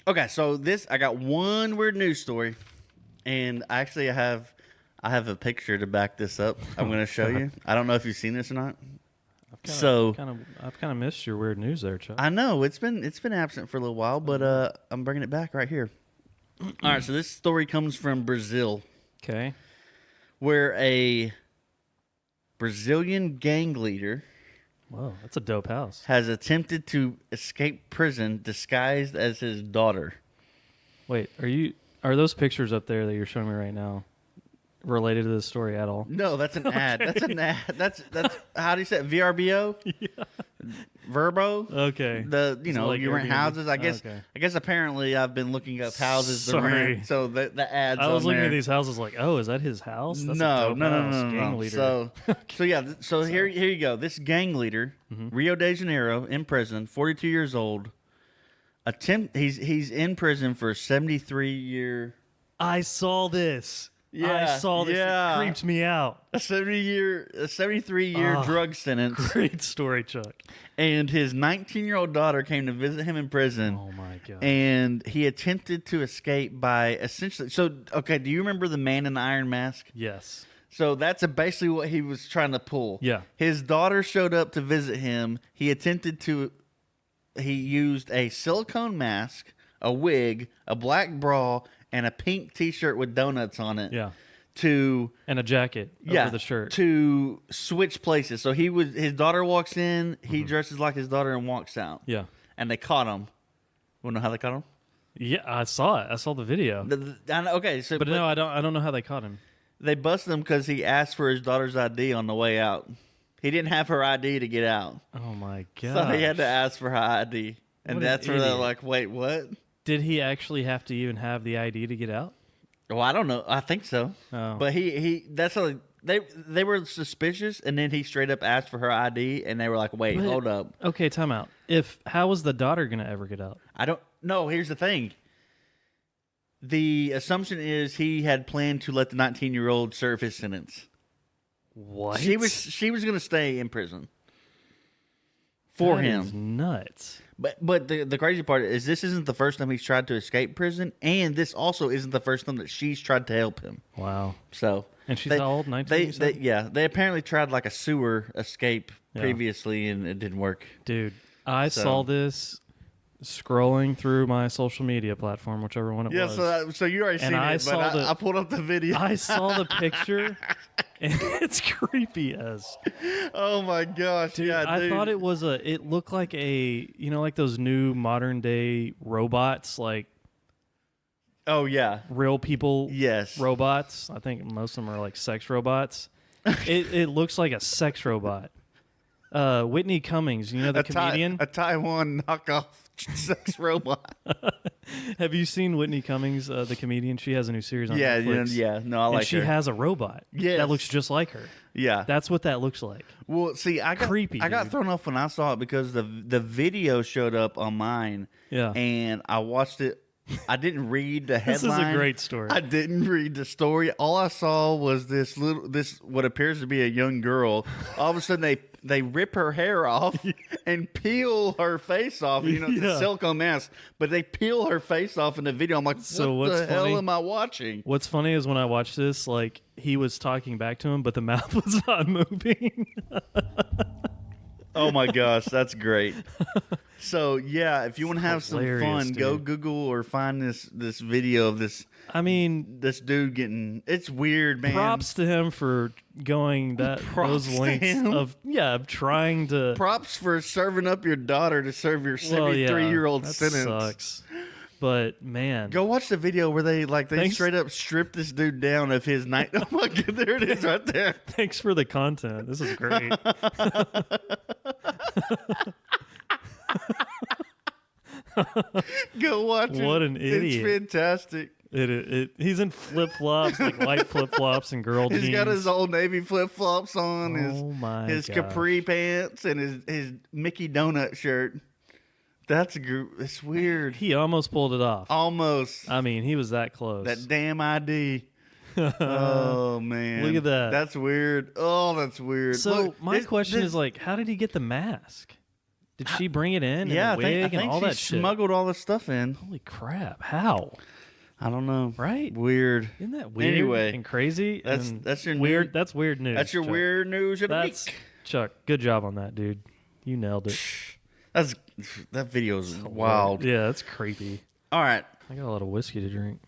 Okay. So I got one weird news story, and actually I have a picture to back this up. I'm going to show you. I don't know if you've seen this or not. So- I've kind of missed your weird news there, Chuck. I know it's been absent for a little while, but I'm bringing it back right here. All right. So this story comes from Brazil, Okay. where a Brazilian gang leader Whoa, that's a dope house. has attempted to escape prison disguised as his daughter. Wait, are those pictures up there that you're showing me right now related to this story at all? No, that's an ad. That's an ad. That's how do you say it? VRBO? Yeah. Verbo. Okay. You So know, like you rent Airbnb. houses. Okay. I guess apparently I've been looking up houses to Sorry. rent. So the ads. I was on looking there. at these houses like, oh, is that his house? That's No, a dope no, no, house. no, no, Gang no. leader. So yeah. So here you go. This gang leader, Rio de Janeiro, in prison, 42 years old. He's in prison for a 73-year. I saw this. Yeah, I saw this. yeah. It creeped me out. A 73-year Oh, drug sentence. Great story, Chuck. And his 19-year-old daughter came to visit him in prison. Oh my god. And he attempted to escape by essentially. So, okay, do you remember the man in the iron mask? Yes. So that's basically what he was trying to pull. Yeah. His daughter showed up to visit him. He used a silicone mask, a wig, a black bra, and a pink T-shirt with donuts on it. Yeah. And a jacket over the shirt. To switch places. So his daughter walks in, he dresses like his daughter and walks out. Yeah. And they caught him. Want to know how they caught him? Yeah, I saw it. I saw the video. Okay, so But no, I don't know how they caught him. they busted him because he asked for his daughter's ID on the way out. He didn't have her ID to get out, Oh my god. so he had to ask for her ID, and What an that's where they're idiot. like, "Wait, what?" Did he actually have to even have the ID to get out? Well, I don't know. I think so, Oh. but that's how they were suspicious, and then he straight up asked for her ID, and they were like, "Wait, But- hold up." Okay, time out. How was the daughter going to ever get out? I don't know. Here's the thing. The assumption is he had planned to let the 19-year-old serve his sentence. What? She was going to stay in prison for That him. is nuts. But the crazy part is this isn't the first time he's tried to escape prison, and this also isn't the first time that she's tried to help him. Wow. So And she's how old? 19? they apparently tried like a sewer escape Yeah. previously, and it didn't work. Dude, I So- saw this scrolling through my social media platform, whichever one it was. So you already And seen I it, saw but the- I pulled up the video. I saw the picture, and it's creepy as. Oh my gosh! Dude, yeah, I dude. thought it looked like like those new modern day robots, like Oh yeah, real people yes. robots. I think most of them are like sex robots. It looks like a sex robot. Whitney Cummings, you know the comedian? a Taiwan knockoff sex robot. Have you seen Whitney Cummings, the comedian? She has a new series on Yeah, Netflix. yeah. No, I And like she her. has a robot Yes. that looks just like her. Yeah. That's what that looks like. Well, see, I got Creepy, I got dude. thrown off when I saw it because the video showed up on mine. Yeah. And I watched it. I didn't read the This headline. is a great story. I didn't read the story. All I saw was this what appears to be a young girl. All of a sudden they rip her hair off and peel her face off. You know, it's Yeah. a silicone mask, but they peel her face off in the video. I'm like, So what what's the hell funny- am I watching? What's funny is when I watched this, like he was talking back to him, but the mouth was not moving. Oh my gosh, that's great. So yeah, if you want to have some hilarious, fun, go dude. Google or find this video of this I mean, dude getting. It's weird, man. props to him for going those Props to lengths him. of trying to. Props for serving up your daughter to serve your Well, yeah, 73-year-old that sentence. sucks. But man, Go watch the video where they Thanks. straight up strip this dude down of his night. Oh my god, there it is right there. thanks for the content. This is great. Go watch it. What an idiot. It's fantastic. He's in flip flops, like white flip flops and girl jeans. He's got his old navy flip flops on, Oh my his gosh. capri pants, and his Mickey Donut shirt. It's weird. He almost pulled it off. Almost I mean, he was that close. that damn ID. Oh man, Look at that. That's weird. Oh, that's weird. So Look, my this- question this- is like, how did he get the mask? Did she bring it in? yeah, I and the wig think and all she that shit? smuggled all the stuff in. Holy crap! How? I don't know. Right? Weird. Isn't that weird Anyway, and crazy? that's- and that's your weird. new- That's weird news. That's your Chuck. weird news of the That's week. Chuck. Good job on that, dude. You nailed it. That video is wild. Yeah, that's creepy. All right. I got a lot of whiskey to drink.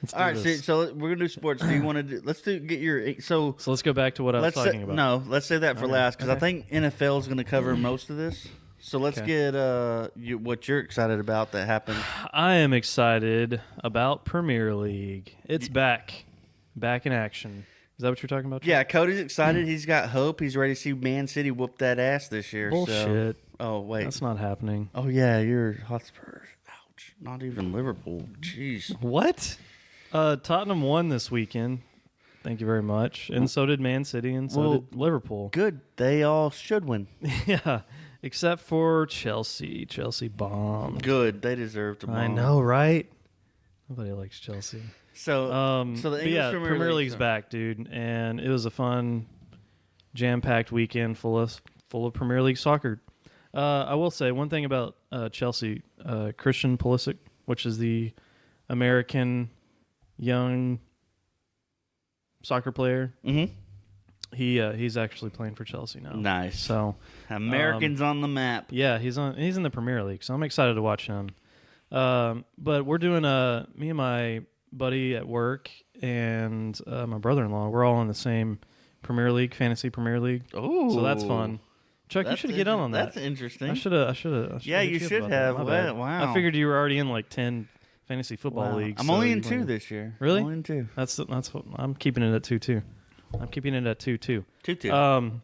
Let's do All right, this. so we're gonna do sports. Do you want to do? Get your so. So let's go back to what I was Let's talking about. no. Let's say that for Okay, last because I okay. think NFL is going to cover most of this. So let's Okay. get what you're excited about that happened. I am excited about Premier League. It's back in action. Is that what you're talking about? Chuck? Yeah, Cody's excited. He's got hope. He's ready to see Man City whoop that ass this year. So. Bullshit. Oh, wait. That's not happening. Oh, yeah, you're Hotspurs. Ouch. Not even Liverpool. Jeez. What? Tottenham won this weekend. Thank you very much. And so did Man City, and so did Liverpool. Good. They all should win. Yeah, except for Chelsea. Chelsea bombed. Good. They deserve to bomb. I know, right? Nobody likes Chelsea. So the but English yeah, Premier League's League's back, dude, and it was a fun, jam-packed weekend full of Premier League soccer. I will say one thing about Chelsea, Christian Pulisic, which is the American young soccer player. Mm-hmm. He's actually playing for Chelsea now. Nice. So Americans on the map. yeah, he's in the Premier League, so I'm excited to watch him. But we're doing me and my buddy at work and my brother-in-law. We're all in the same Premier League, fantasy Premier League. Oh, So that's fun. Chuck, you should get on that. That's interesting. I should have. Yeah, you should have. Wow. I figured you were already in like 10 fantasy football leagues. I'm so only in you 2 might- this year. Really? Only in 2. That's what I'm keeping it at 2 too. I'm keeping it at 2 too. 2-2.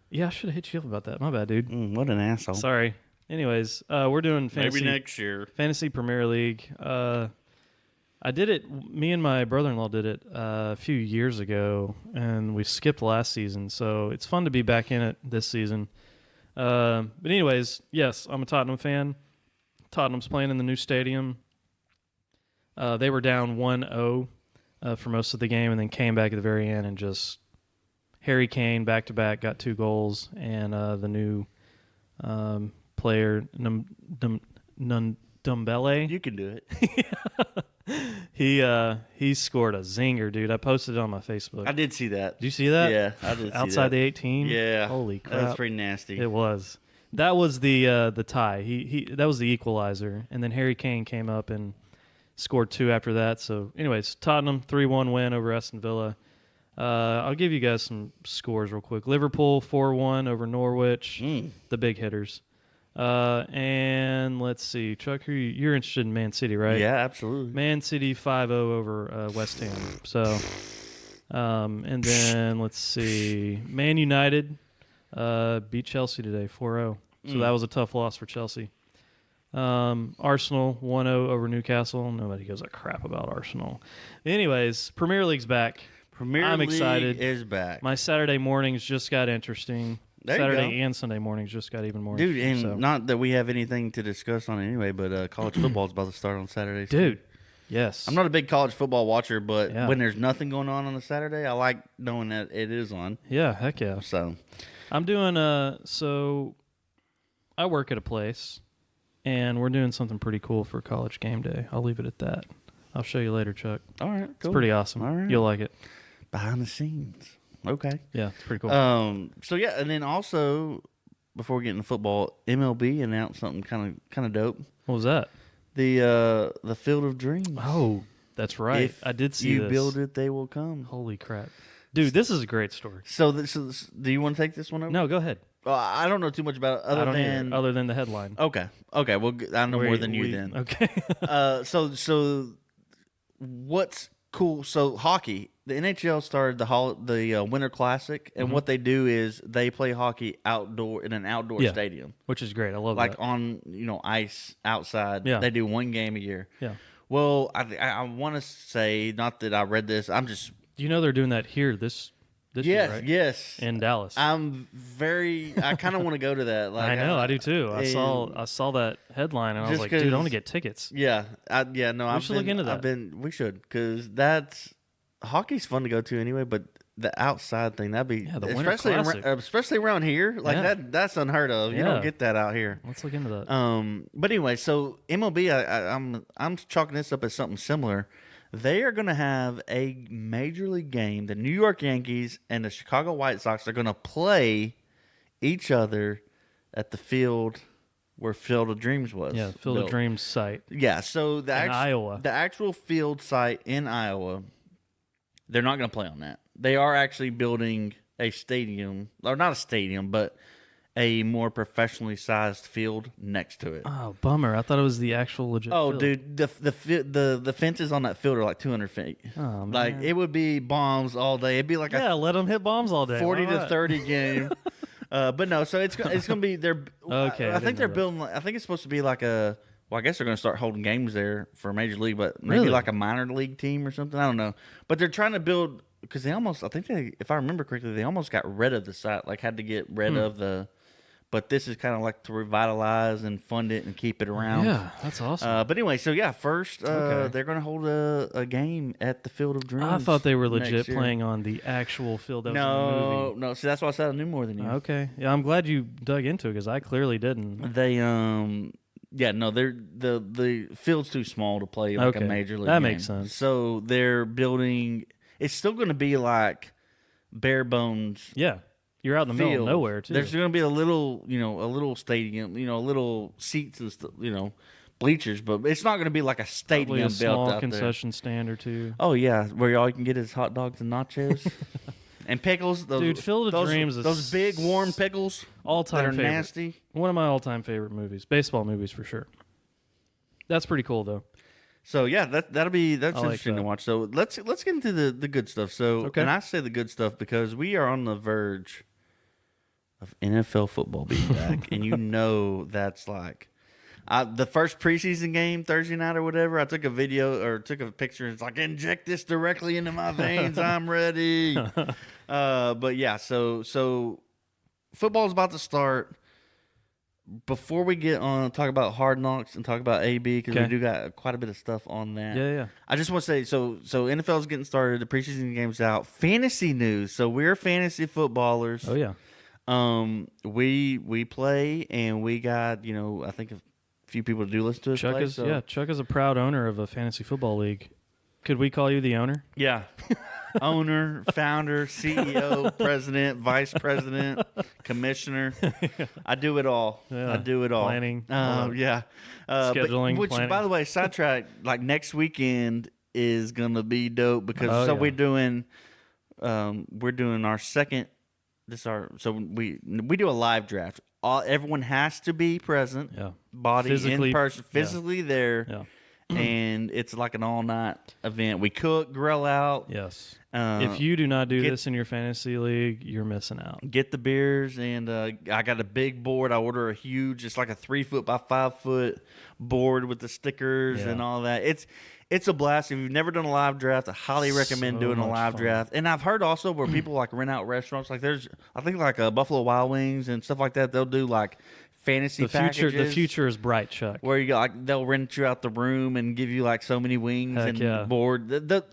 Yeah, I should have hit you up about that. My bad, dude. What an asshole. Sorry. Anyways, we're doing fantasy. Maybe next year. Fantasy Premier League. I did it. Me and my brother-in-law did it a few years ago, and we skipped last season. So it's fun to be back in it this season. But anyways, yes, I'm a Tottenham fan. Tottenham's playing in the new stadium. They were down 1-0 for most of the game, and then came back at the very end and just Harry Kane back-to-back got 2 goals, and the new player Ndumbele. You can do it. He scored a zinger, dude. I posted it on my Facebook. I did see that. Did you see that? Yeah, I did see Outside that. the 18. Yeah. Holy crap. That was pretty nasty. It was. That was the tie. That was the equalizer, and then Harry Kane came up and scored 2 after that. So, anyways, Tottenham 3-1 win over Aston Villa. I'll give you guys some scores real quick. Liverpool 4-1 over Norwich. The big hitters. And let's see, Chuck, you're interested in Man City, right? Yeah, absolutely. Man City 5-0 over West Ham. So, and then let's see, Man United beat Chelsea today 4-0. So that was a tough loss for Chelsea. Arsenal 1-0 over Newcastle. Nobody gives a crap about Arsenal. Anyways, Premier League's back. I'm League excited. is back. My Saturday mornings just got interesting. There you Saturday go. and Sunday mornings just got even more Dude, and interesting. So. not that we have anything to discuss on it anyway, but college football is about to start on Saturdays. Dude, yes. I'm not a big college football watcher, but Yeah. when there's nothing going on a Saturday, I like knowing that it is on. Yeah, heck yeah. So, I'm doing so I work at a place and we're doing something pretty cool for college game day. I'll leave it at that. I'll show you later, Chuck. all right, cool. It's pretty awesome. All right. You'll like it. Behind the scenes. Okay. Yeah, it's pretty cool. So yeah, and then also before we get into football, MLB announced something kind of dope. What was that? The Field of Dreams. Oh, that's right. If I did see you this. build it, they will come. Holy crap. Dude, this is a great story. So do you want to take this one over? No, go ahead. I don't know too much about it I don't either, other than the headline. Okay. Well, I know more than you then. Okay. So what's cool? So hockey, the NHL started the Winter Classic, and what they do is they play hockey outdoor in an outdoor Yeah. stadium, Which is great. I love like that. on ice outside. Yeah. They do one game a year. Yeah. Well, I want to say, not that I read this. I'm just You know they're doing that here this year, right? yes. In Dallas. I kind of want to go to that. Like, I know, I do too. I and- saw that headline and I was Just like, dude, I want to 'cause- get tickets. Yeah, no, We should look into that. We should, because hockey's fun to go to anyway. But the outside thing, that'd be the Winter Classic. especially around here, like Yeah. that's unheard of. You Yeah. don't get that out here. Let's look into that. But anyway, so MLB, I'm chalking this up as something similar. They are going to have a major league game. The New York Yankees and the Chicago White Sox are going to play each other at the field where Field of Dreams was. Yeah, Field built. of Dreams site. Yeah, so Iowa. the actual field site in Iowa, they're not going to play on that. They are actually building a stadium, or not a stadium, but a more professionally sized field next to it. Oh, bummer. I thought it was the actual legit Oh, field. dude, the fences on that field are like 200 feet. Oh, man. Like it would be bombs all day. It'd be like Yeah, let them hit bombs all day. 40 Why to not? 30 game. But no, so it's gonna be they're Okay, I I think didn't they're know that. building. I think it's supposed to be like a. Well, I guess they're gonna start holding games there for Major League, but maybe Really? like a minor league team or something. I don't know. But they're trying to build because they almost. I think they, if I remember correctly, they almost got rid of the site. Like had to get rid of the. But this is kind of like to revitalize and fund it and keep it around. Yeah, that's awesome. But anyway, so yeah, first Okay. they're going to hold a game at the Field of Dreams. I thought they were next legit year. playing on the actual field that was in the No, movie. no. See, that's why I said I knew more than you. Okay. Yeah, I'm glad you dug into it because I clearly didn't. They yeah, no, they're the field's too small to play like Okay. a major league. That game. makes sense. So they're building. It's still going to be like bare bones. Yeah. You're out in the middle Field. of nowhere, too. There's going to be a little, a little stadium, a little seats and bleachers, but it's not going to be like a Probably stadium a small built out there. concession stand or two. Oh yeah, where all you can get is hot dogs and nachos and pickles. Those, Dude, Field of those, Dreams is those big warm pickles that All-time are favorite. nasty. One of my all-time favorite movies. Baseball movies, for sure. That's pretty cool, though. So yeah, that's I like interesting to that. watch. So let's get into the good stuff. So Okay. and I say the good stuff because we are on the verge of NFL football being back, and that's like. The first preseason game Thursday night or whatever, I took a video or took a picture. It's like inject this directly into my veins. I'm ready. But yeah, so football's about to start. Before we get on, talk about Hard Knocks and talk about AB because we Okay. do got quite a bit of stuff on that. Yeah. I just want to say, so NFL's getting started. The preseason game's out. Fantasy news. So we're fantasy footballers. Oh, yeah. We play and we got I think a few people do listen to us. Chuck play, is so. Chuck is a proud owner of a fantasy football league. Could we call you the owner? Yeah. Owner, founder, CEO, president, vice president, commissioner. I do it all. Yeah. I do it all. Planning, all that. Yeah. Scheduling, which, planning. by the way, sidetrack, like next weekend is going to be dope because Oh, yeah. we're doing our second, we do a live draft. Everyone has to be present. Yeah. Body Physically- in person, yeah. physically there. Yeah. And it's like an all-night event. We cook, grill out. Yes. Uh, If you do not do get- this in your fantasy league, you're missing out. get the beers, and I got a big board. I order a huge, it's like a 3 foot by 5 foot board with the stickers Yeah. and all that. It's a blast. If you've never done a live draft, I highly recommend So doing a much live fun. draft. And I've heard also where people like rent out restaurants. Like I think like Buffalo Wild Wings and stuff like that. They'll do like fantasy The packages. future is bright, Chuck. Where you like they'll rent you out the room and give you like so many wings Heck and yeah. board. The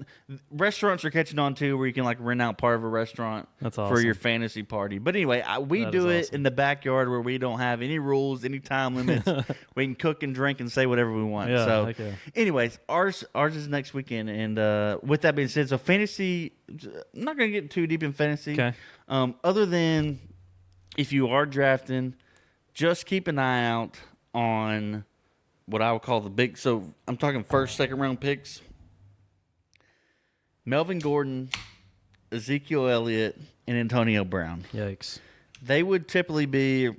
restaurants are catching on too, where you can like rent out part of a restaurant That's for awesome. your fantasy party. But anyway, we That do is it awesome. in the backyard where we don't have any rules, any time limits. We can cook and drink and say whatever we want. Yeah, so, heck yeah. anyways, ours is next weekend. And with that being said, so fantasy. I'm not gonna get too deep in fantasy. Okay. Other than if you are drafting, just keep an eye out on what I would call the big. So I'm talking first, second round picks. Melvin Gordon, Ezekiel Elliott, and Antonio Brown. Yikes. They would typically be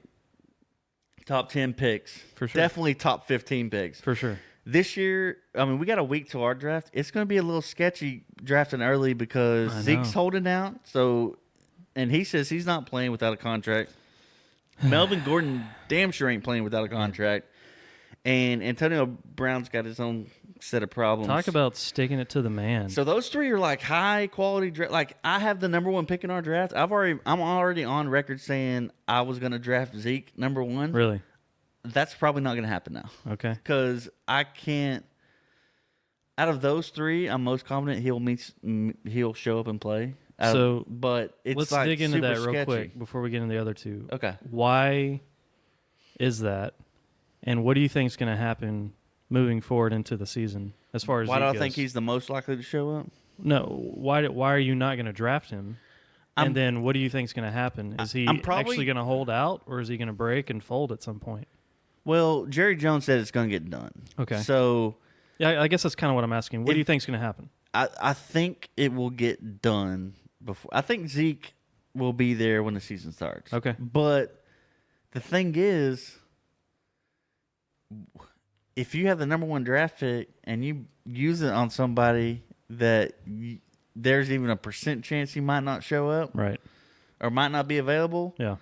top 10 picks. For sure. Definitely top 15 picks. For sure. This year, I mean, we got a week till our draft. It's going to be a little sketchy drafting early because I know. Zeke's holding out. So, and he says he's not playing without a contract. Melvin Gordon damn sure ain't playing without a contract. And Antonio Brown's got his own set of problems. Talk about sticking it to the man. So those three are like high quality draft. Like I have the number one pick in our draft. I'm already on record saying I was going to draft Zeke number one. Really? That's probably not going to happen now. Okay. Because I can't. Out of those three, I'm most confident he'll show up and play. But it's Let's like dig into super that real sketchy. quick before we get into the other two. Okay. Why is that? And what do you think is going to happen moving forward into the season as far as Why do I Zeke think goes? he's the most likely to show up? No, why are you not going to draft him? I'm- And then what do you think is going to happen? Is he I'm probably- actually going to hold out, or is he going to break and fold at some point? Well, Jerry Jones said it's going to get done. Okay. So Yeah, I guess that's kind of what I'm asking. What do you think is going to happen? I think it will get done before. I think Zeke will be there when the season starts. Okay. But the thing is, if you have the number 1 draft pick and you use it on somebody that there's even a % chance he might not show up Right. or might not be available, Yeah.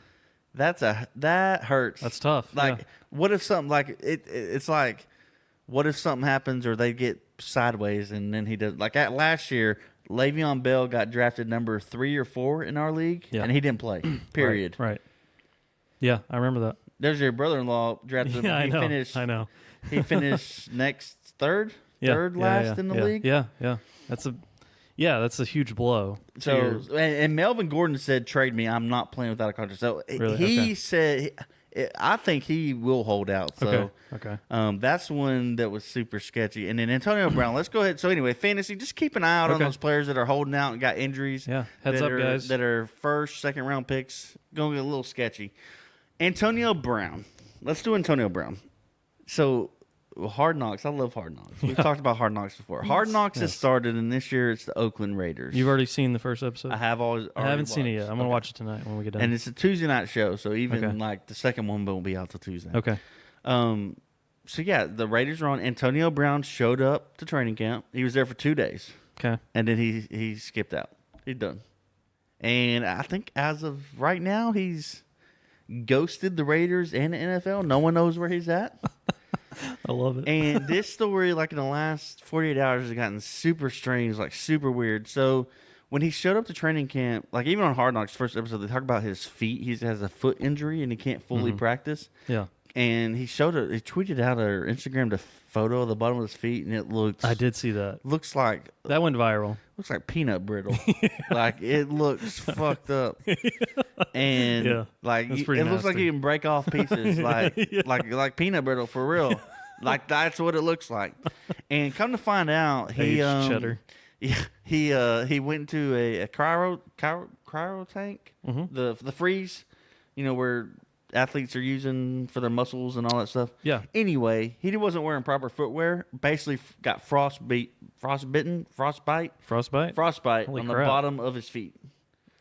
that hurts. That's tough. Like, yeah. what if something like it's like, what if something happens or they get sideways and then he does like at last year, Le'Veon Bell got drafted number 3 or 4 in our league, Yeah. and he didn't play. Period. Right. Yeah, I remember that. There's your brother-in-law drafted him. Yeah, He finished. I know. He finished next third Yeah, last in the league. Yeah, yeah. That's a huge blow. So and Melvin Gordon said, "Trade me. I'm not playing without a contract." So Really? he Okay. said, "I think he will hold out." So Okay. that's one that was super sketchy. And then Antonio Brown. Let's go ahead. So anyway, fantasy. Just keep an eye out on Okay. those players that are holding out and got injuries. Yeah. Heads that up, are, guys. That are first, second round picks. Going to get a little sketchy. Antonio Brown. Let's do Antonio Brown. So, Hard Knocks. I love Hard Knocks. We've talked about Hard Knocks before. Hard Knocks has started, and this year it's the Oakland Raiders. You've already seen the first episode? I have always. I haven't seen it watched. yet. I'm going to watch it tonight when we get done. And it's a Tuesday night show, so even Okay. like the second one won't be out till Tuesday. Okay. So yeah, the Raiders are on. Antonio Brown showed up to training camp. He was there for 2 days, Okay. and then he skipped out. He's done. And I think as of right now, he's ghosted the Raiders and the NFL. No one knows where he's at. I love it. And this story, like in the last 48 hours, has gotten super strange, like super weird. So when he showed up to training camp, like even on Hard Knocks first episode, they talk about his feet. He has a foot injury and he can't fully practice. Yeah. And he tweeted out or Instagrammed a photo of the bottom of his feet, and it I did see that. looks like That went viral. peanut brittle. Like it looks fucked up. And Yeah, like that's it pretty looks like nasty. you can break off pieces like peanut brittle for real. Like that's what it looks like. And come to find out, he Aged cheddar. Yeah, he went to a cryo tank, Mm-hmm. the freeze, where athletes are using for their muscles and all that stuff. Yeah. Anyway, he wasn't wearing proper footwear. Basically, got frostbite Frostbite? on Holy the crap. bottom of his feet.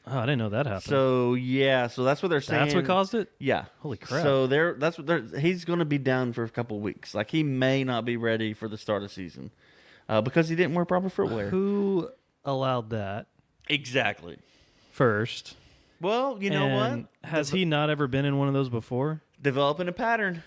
Oh, I didn't know that happened. So yeah, so that's what they're saying. That's what caused it? Yeah. Holy crap. So he's going to be down for a couple of weeks. Like he may not be ready for the start of the season because he didn't wear proper footwear. Who allowed that Exactly. first? Well, you know And what? Has he not ever been in one of those before? Developing a pattern.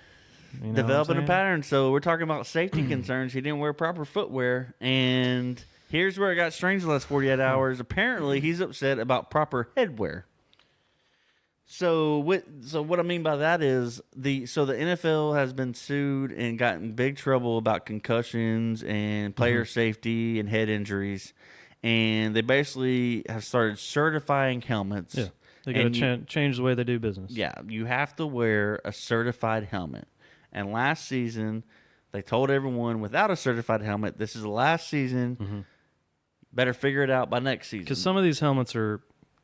You know Developing what a I'm saying? pattern. So we're talking about safety concerns. He didn't wear proper footwear, and here's where it got strange the last 48 hours. Apparently, he's upset about proper headwear. So what I mean by that is the NFL has been sued and gotten in big trouble about concussions and player safety and head injuries, and they basically have started certifying helmets. Yeah. They got to change the way they do business. Yeah, you have to wear a certified helmet. And last season, they told everyone without a certified helmet, this is the last season. Better figure it out by next season. Because some of these helmets are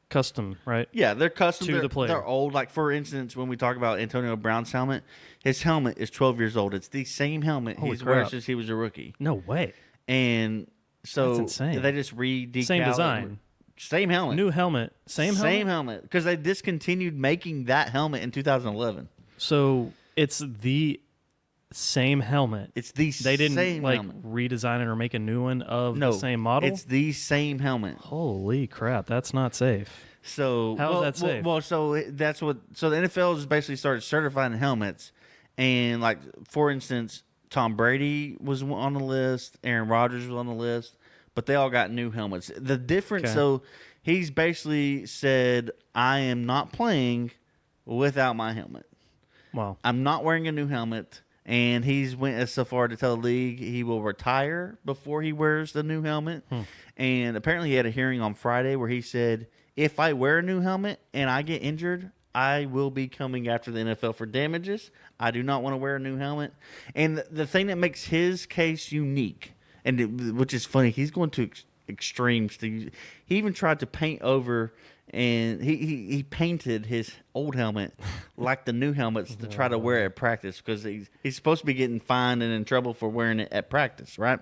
custom, right? Yeah, they're custom to they're, the player. They're old. Like for instance, when we talk about Antonio Brown's helmet, his helmet is 12 years old. It's the same helmet Holy he's wearing crap. since he was a rookie. No way. And so That's insane. they just re-decal Same it. design. Same helmet. New helmet. Same helmet? Same helmet. Because they discontinued making that helmet in 2011. So it's the same helmet. It's the They didn't same like helmet. redesign it or make a new one of No, the same model? It's the same helmet. Holy crap, that's not safe. So How is well, that safe? Well, so that's what. So the NFL just basically started certifying helmets, and like for instance, Tom Brady was on the list, Aaron Rodgers was on the list, but they all got new helmets. The difference, Okay. so he's basically said, "I am not playing without my helmet. Wow. I'm not wearing a new helmet." And he's went so far to tell the league he will retire before he wears the new helmet. And apparently he had a hearing on Friday where he said, if I wear a new helmet and I get injured, I will be coming after the NFL for damages. I do not want to wear a new helmet. And the thing that makes his case unique, which is funny, he's going to extremes. He even tried to paint over, and he painted his old helmet like the new helmets to try to wear it at practice because he's supposed to be getting fined and in trouble for wearing it at practice, right?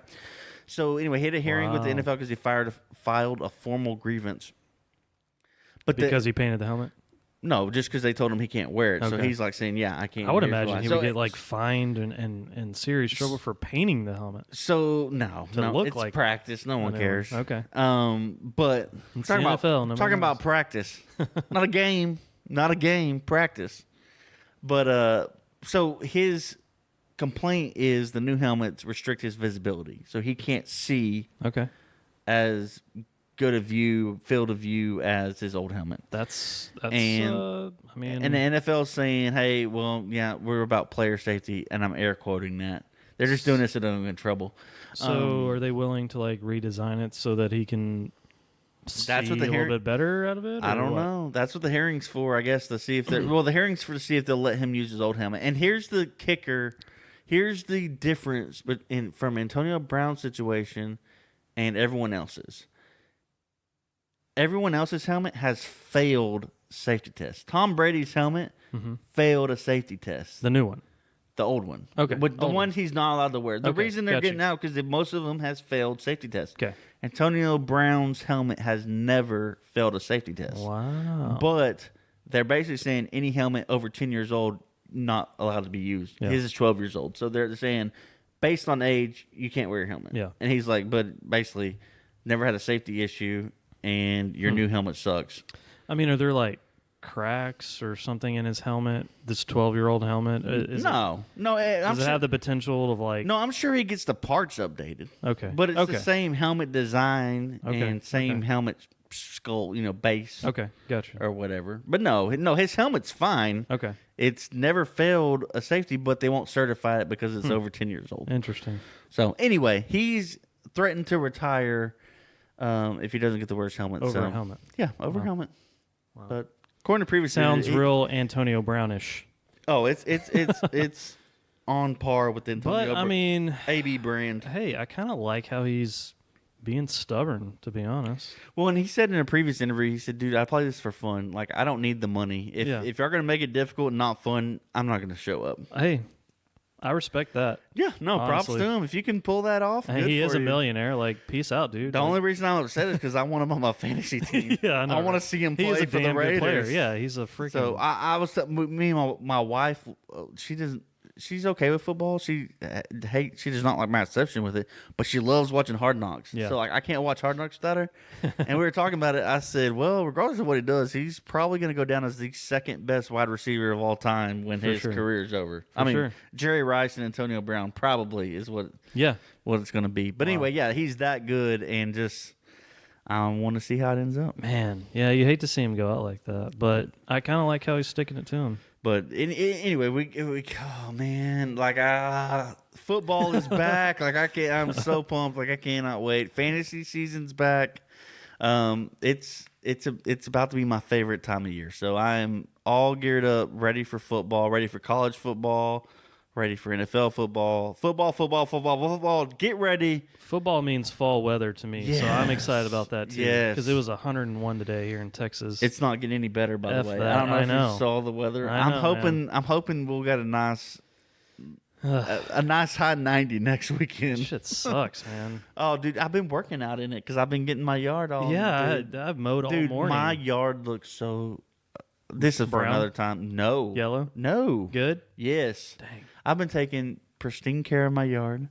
So anyway, he had a hearing with the Wow. NFL because he filed a formal grievance. But Because he painted the helmet? No, just because they told him he can't wear it. So Okay. he's like saying, yeah, I can't. I would Here's imagine why. he So would get like fined and serious trouble for painting the helmet. So no, To look it's like- practice. No one know. cares. Okay. But It's talking the about NFL, nobody talking about knows. practice, not a game, not a game, practice. But so his complaint is the new helmets restrict his visibility, so he can't see Okay. as good a field of view as his old helmet. That's And- I mean, And the NFL is saying, hey, well, yeah, we're about player safety, and I'm air quoting that. They're just doing this so they don't get in trouble. so are they willing to like redesign it so that he can see That's what the a little bit better out of it? I or don't what? know. That's what the hearing's for, I guess, to see if they're the hearing's for to see if they'll let him use his old helmet. And here's the kicker. Here's the difference from Antonio Brown's situation and everyone else's. Everyone else's helmet has failed safety tests. Tom Brady's helmet failed a safety test. The new one. The old one. Okay. But the Old one he's not allowed to wear. The Okay, reason they're got you. getting out because most of them has failed safety tests. Okay. Antonio Brown's helmet has never failed a safety test. Wow. But they're basically saying any helmet over 10 years old not allowed to be used. Yeah. His is 12 years old. So they're saying based on age, you can't wear your helmet. Yeah. And he's like, but basically never had a safety issue and your new helmet sucks. I mean, are there like cracks or something in his helmet? This 12-year-old helmet? No. Does it have the potential of like? No, I'm sure he gets the parts updated. Okay. But it's okay. the same helmet design Okay, and same okay. helmet skull, base Okay. Gotcha. or whatever. But no, his helmet's fine. Okay. It's never failed a safety, but they won't certify it because it's over 10 years old. Interesting. So anyway, he's threatened to retire if he doesn't get the worst helmet. Over so, a helmet. Yeah, over a helmet. But according to previous Sounds years, real Antonio Brownish. Oh, it's on par with the Antonio But I mean, AB brand. hey, I kind of like how he's being stubborn, to be honest. Well, and he said in a previous interview, he said, "Dude, I play this for fun. Like, I don't need the money. If you're gonna make it difficult and not fun, I'm not gonna show up." Hey, I respect that. Yeah, no, props Honestly. to him. If you can pull that off, Hey, good he is for a you. millionaire. Like, peace out, dude. The Like, only reason I'm upset is because I want him on my fantasy team. yeah, I know. want right? to see him He is play a for the damn good player. Raiders. Yeah, he's a freaking. So I was me and my wife. She doesn't. She's okay with football. She does not like my exception with it, but she loves watching Hard Knocks. Yeah. So like I can't watch Hard Knocks without her. And we were talking about it. I said, well, regardless of what he does, he's probably going to go down as the second best wide receiver of all time when his sure. career's over. For I mean, sure. Jerry Rice and Antonio Brown probably is what yeah. it's going to be. But anyway, yeah, he's that good, and just I want to see how it ends up. Man, yeah, you hate to see him go out like that, but I kind of like how he's sticking it to him. But anyway, we oh man, like football is back. Like I'm so pumped. Like I cannot wait. Fantasy season's back. It's about to be my favorite time of year. So I am all geared up, ready for football, ready for college football, ready for NFL football, football. Get ready. Football means fall weather to me, so I'm Yes. excited about that too. Yes. Because it was 101 today here in Texas. It's not getting any better, by F the way. that, I don't know I if know. you saw the weather. I I'm know, hoping. I'm hoping we'll get a nice high 90 next weekend. Shit sucks, man. Oh, dude, I've been working out in it because I've been getting my yard all. Yeah, dude. I've mowed all Dude, morning. my yard looks so. This is for Brown? another time. No, Yellow? No, Good? Yes, Dang. I've been taking pristine care of my yard.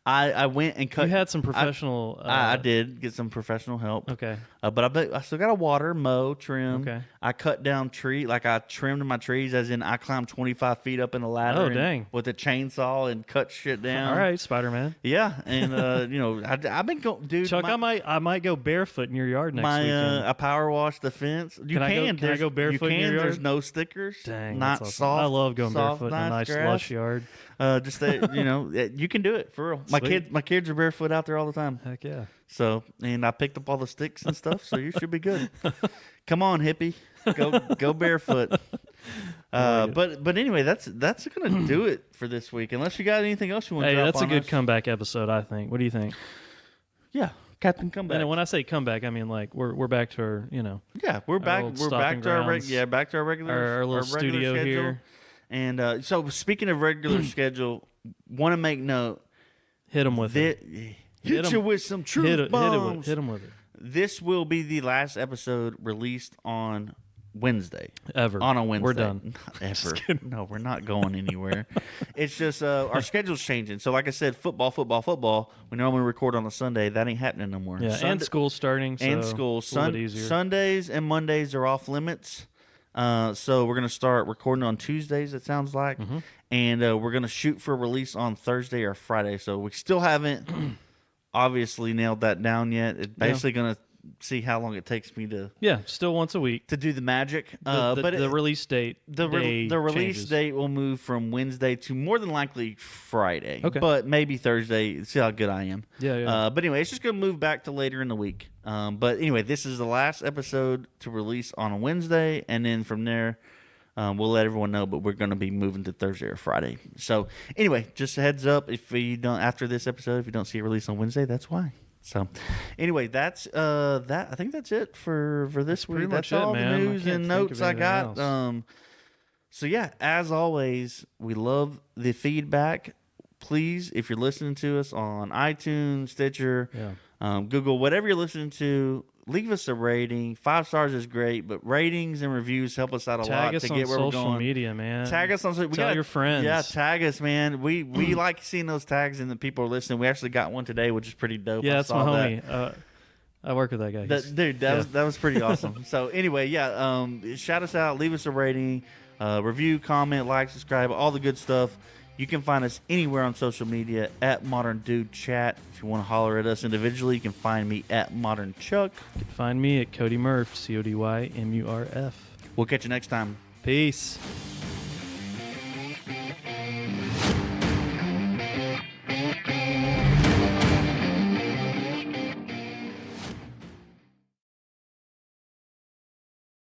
I went and cut. You had some professional. I did get some professional help. Okay. But I still got to water, mow, trim. Okay. I cut down tree, like I trimmed my trees, as in I climbed 25 feet up in a ladder. Oh, and- dang. With a chainsaw and cut shit down. All right, Spider Man. Yeah, and I've been going, dude. Chuck, my, I might go barefoot in your yard next weekend. I power wash the fence. You Can I go- can. can I There's- go barefoot in You your can. yard? There's no stickers. Dang, not that's awesome. soft. I love going soft, barefoot in a nice grass. lush yard. Just that you can do it for real. Sweet. My kids are barefoot out there all the time. Heck yeah. So, and I picked up all the sticks and stuff. So you should be good. Come on, hippie, go barefoot. But anyway, that's gonna do it for this week. Unless you got anything else you want to Hey, drop that's a on good us. comeback episode, I think. What do you think? Yeah, Captain Comeback. And when I say comeback, I mean like we're back to our Yeah, we're back. old We're back stomping to our grounds. back to our regular our little regular studio schedule. here. And so speaking of regular schedule, want to make note Hit them with that it. hit you with some truth Hit bombs. him with it. This will be the last episode released on Wednesday. Ever. On a Wednesday. We're done. Not ever. No, we're not going anywhere. It's just our schedule's changing. So, like I said, football. We normally record on a Sunday. That ain't happening no more. Yeah, and school starting. So and school. it's a little bit easier. Sundays and Mondays are off limits. So we're going to start recording on Tuesdays, it sounds like. Mm-hmm. And we're going to shoot for release on Thursday or Friday. So we still haven't obviously nailed that down yet. It's basically going to see how long it takes me to Yeah, still once a week. do the magic. But But the release date. the day release changes. date will move from Wednesday to more than likely Friday. Okay. But maybe Thursday. See how good I am. Yeah. But anyway, it's just going to move back to later in the week. But anyway, this is the last episode to release on a Wednesday. And then from there, we'll let everyone know. But we're going to be moving to Thursday or Friday. So anyway, just a heads up. If you don't, after this episode, if you don't see it released on Wednesday, that's why. So, anyway, that's that. I think that's it for this week. pretty That's much it, all man. the I news can't and think notes of I anything got. else. So yeah, as always, we love the feedback. Please, if you're listening to us on iTunes, Stitcher, Google, whatever you're listening to, leave us a rating. 5 stars is great, but ratings and reviews help us out a lot Tag us to on get where we're social going. media, man. Tag us on social. Tell your friends. Yeah, tag us, man. We like seeing those tags and the people are listening. We actually got one today, which is pretty dope. Yeah, I that's my saw that. homie. I work with that guy. Dude, that was pretty awesome. So anyway, yeah, shout us out, leave us a rating, review, comment, like, subscribe, all the good stuff. You can find us anywhere on social media at Modern Dude Chat. If you want to holler at us individually, you can find me at Modern Chuck. You can find me at Cody Murph, CODYMURF. We'll catch you next time. Peace.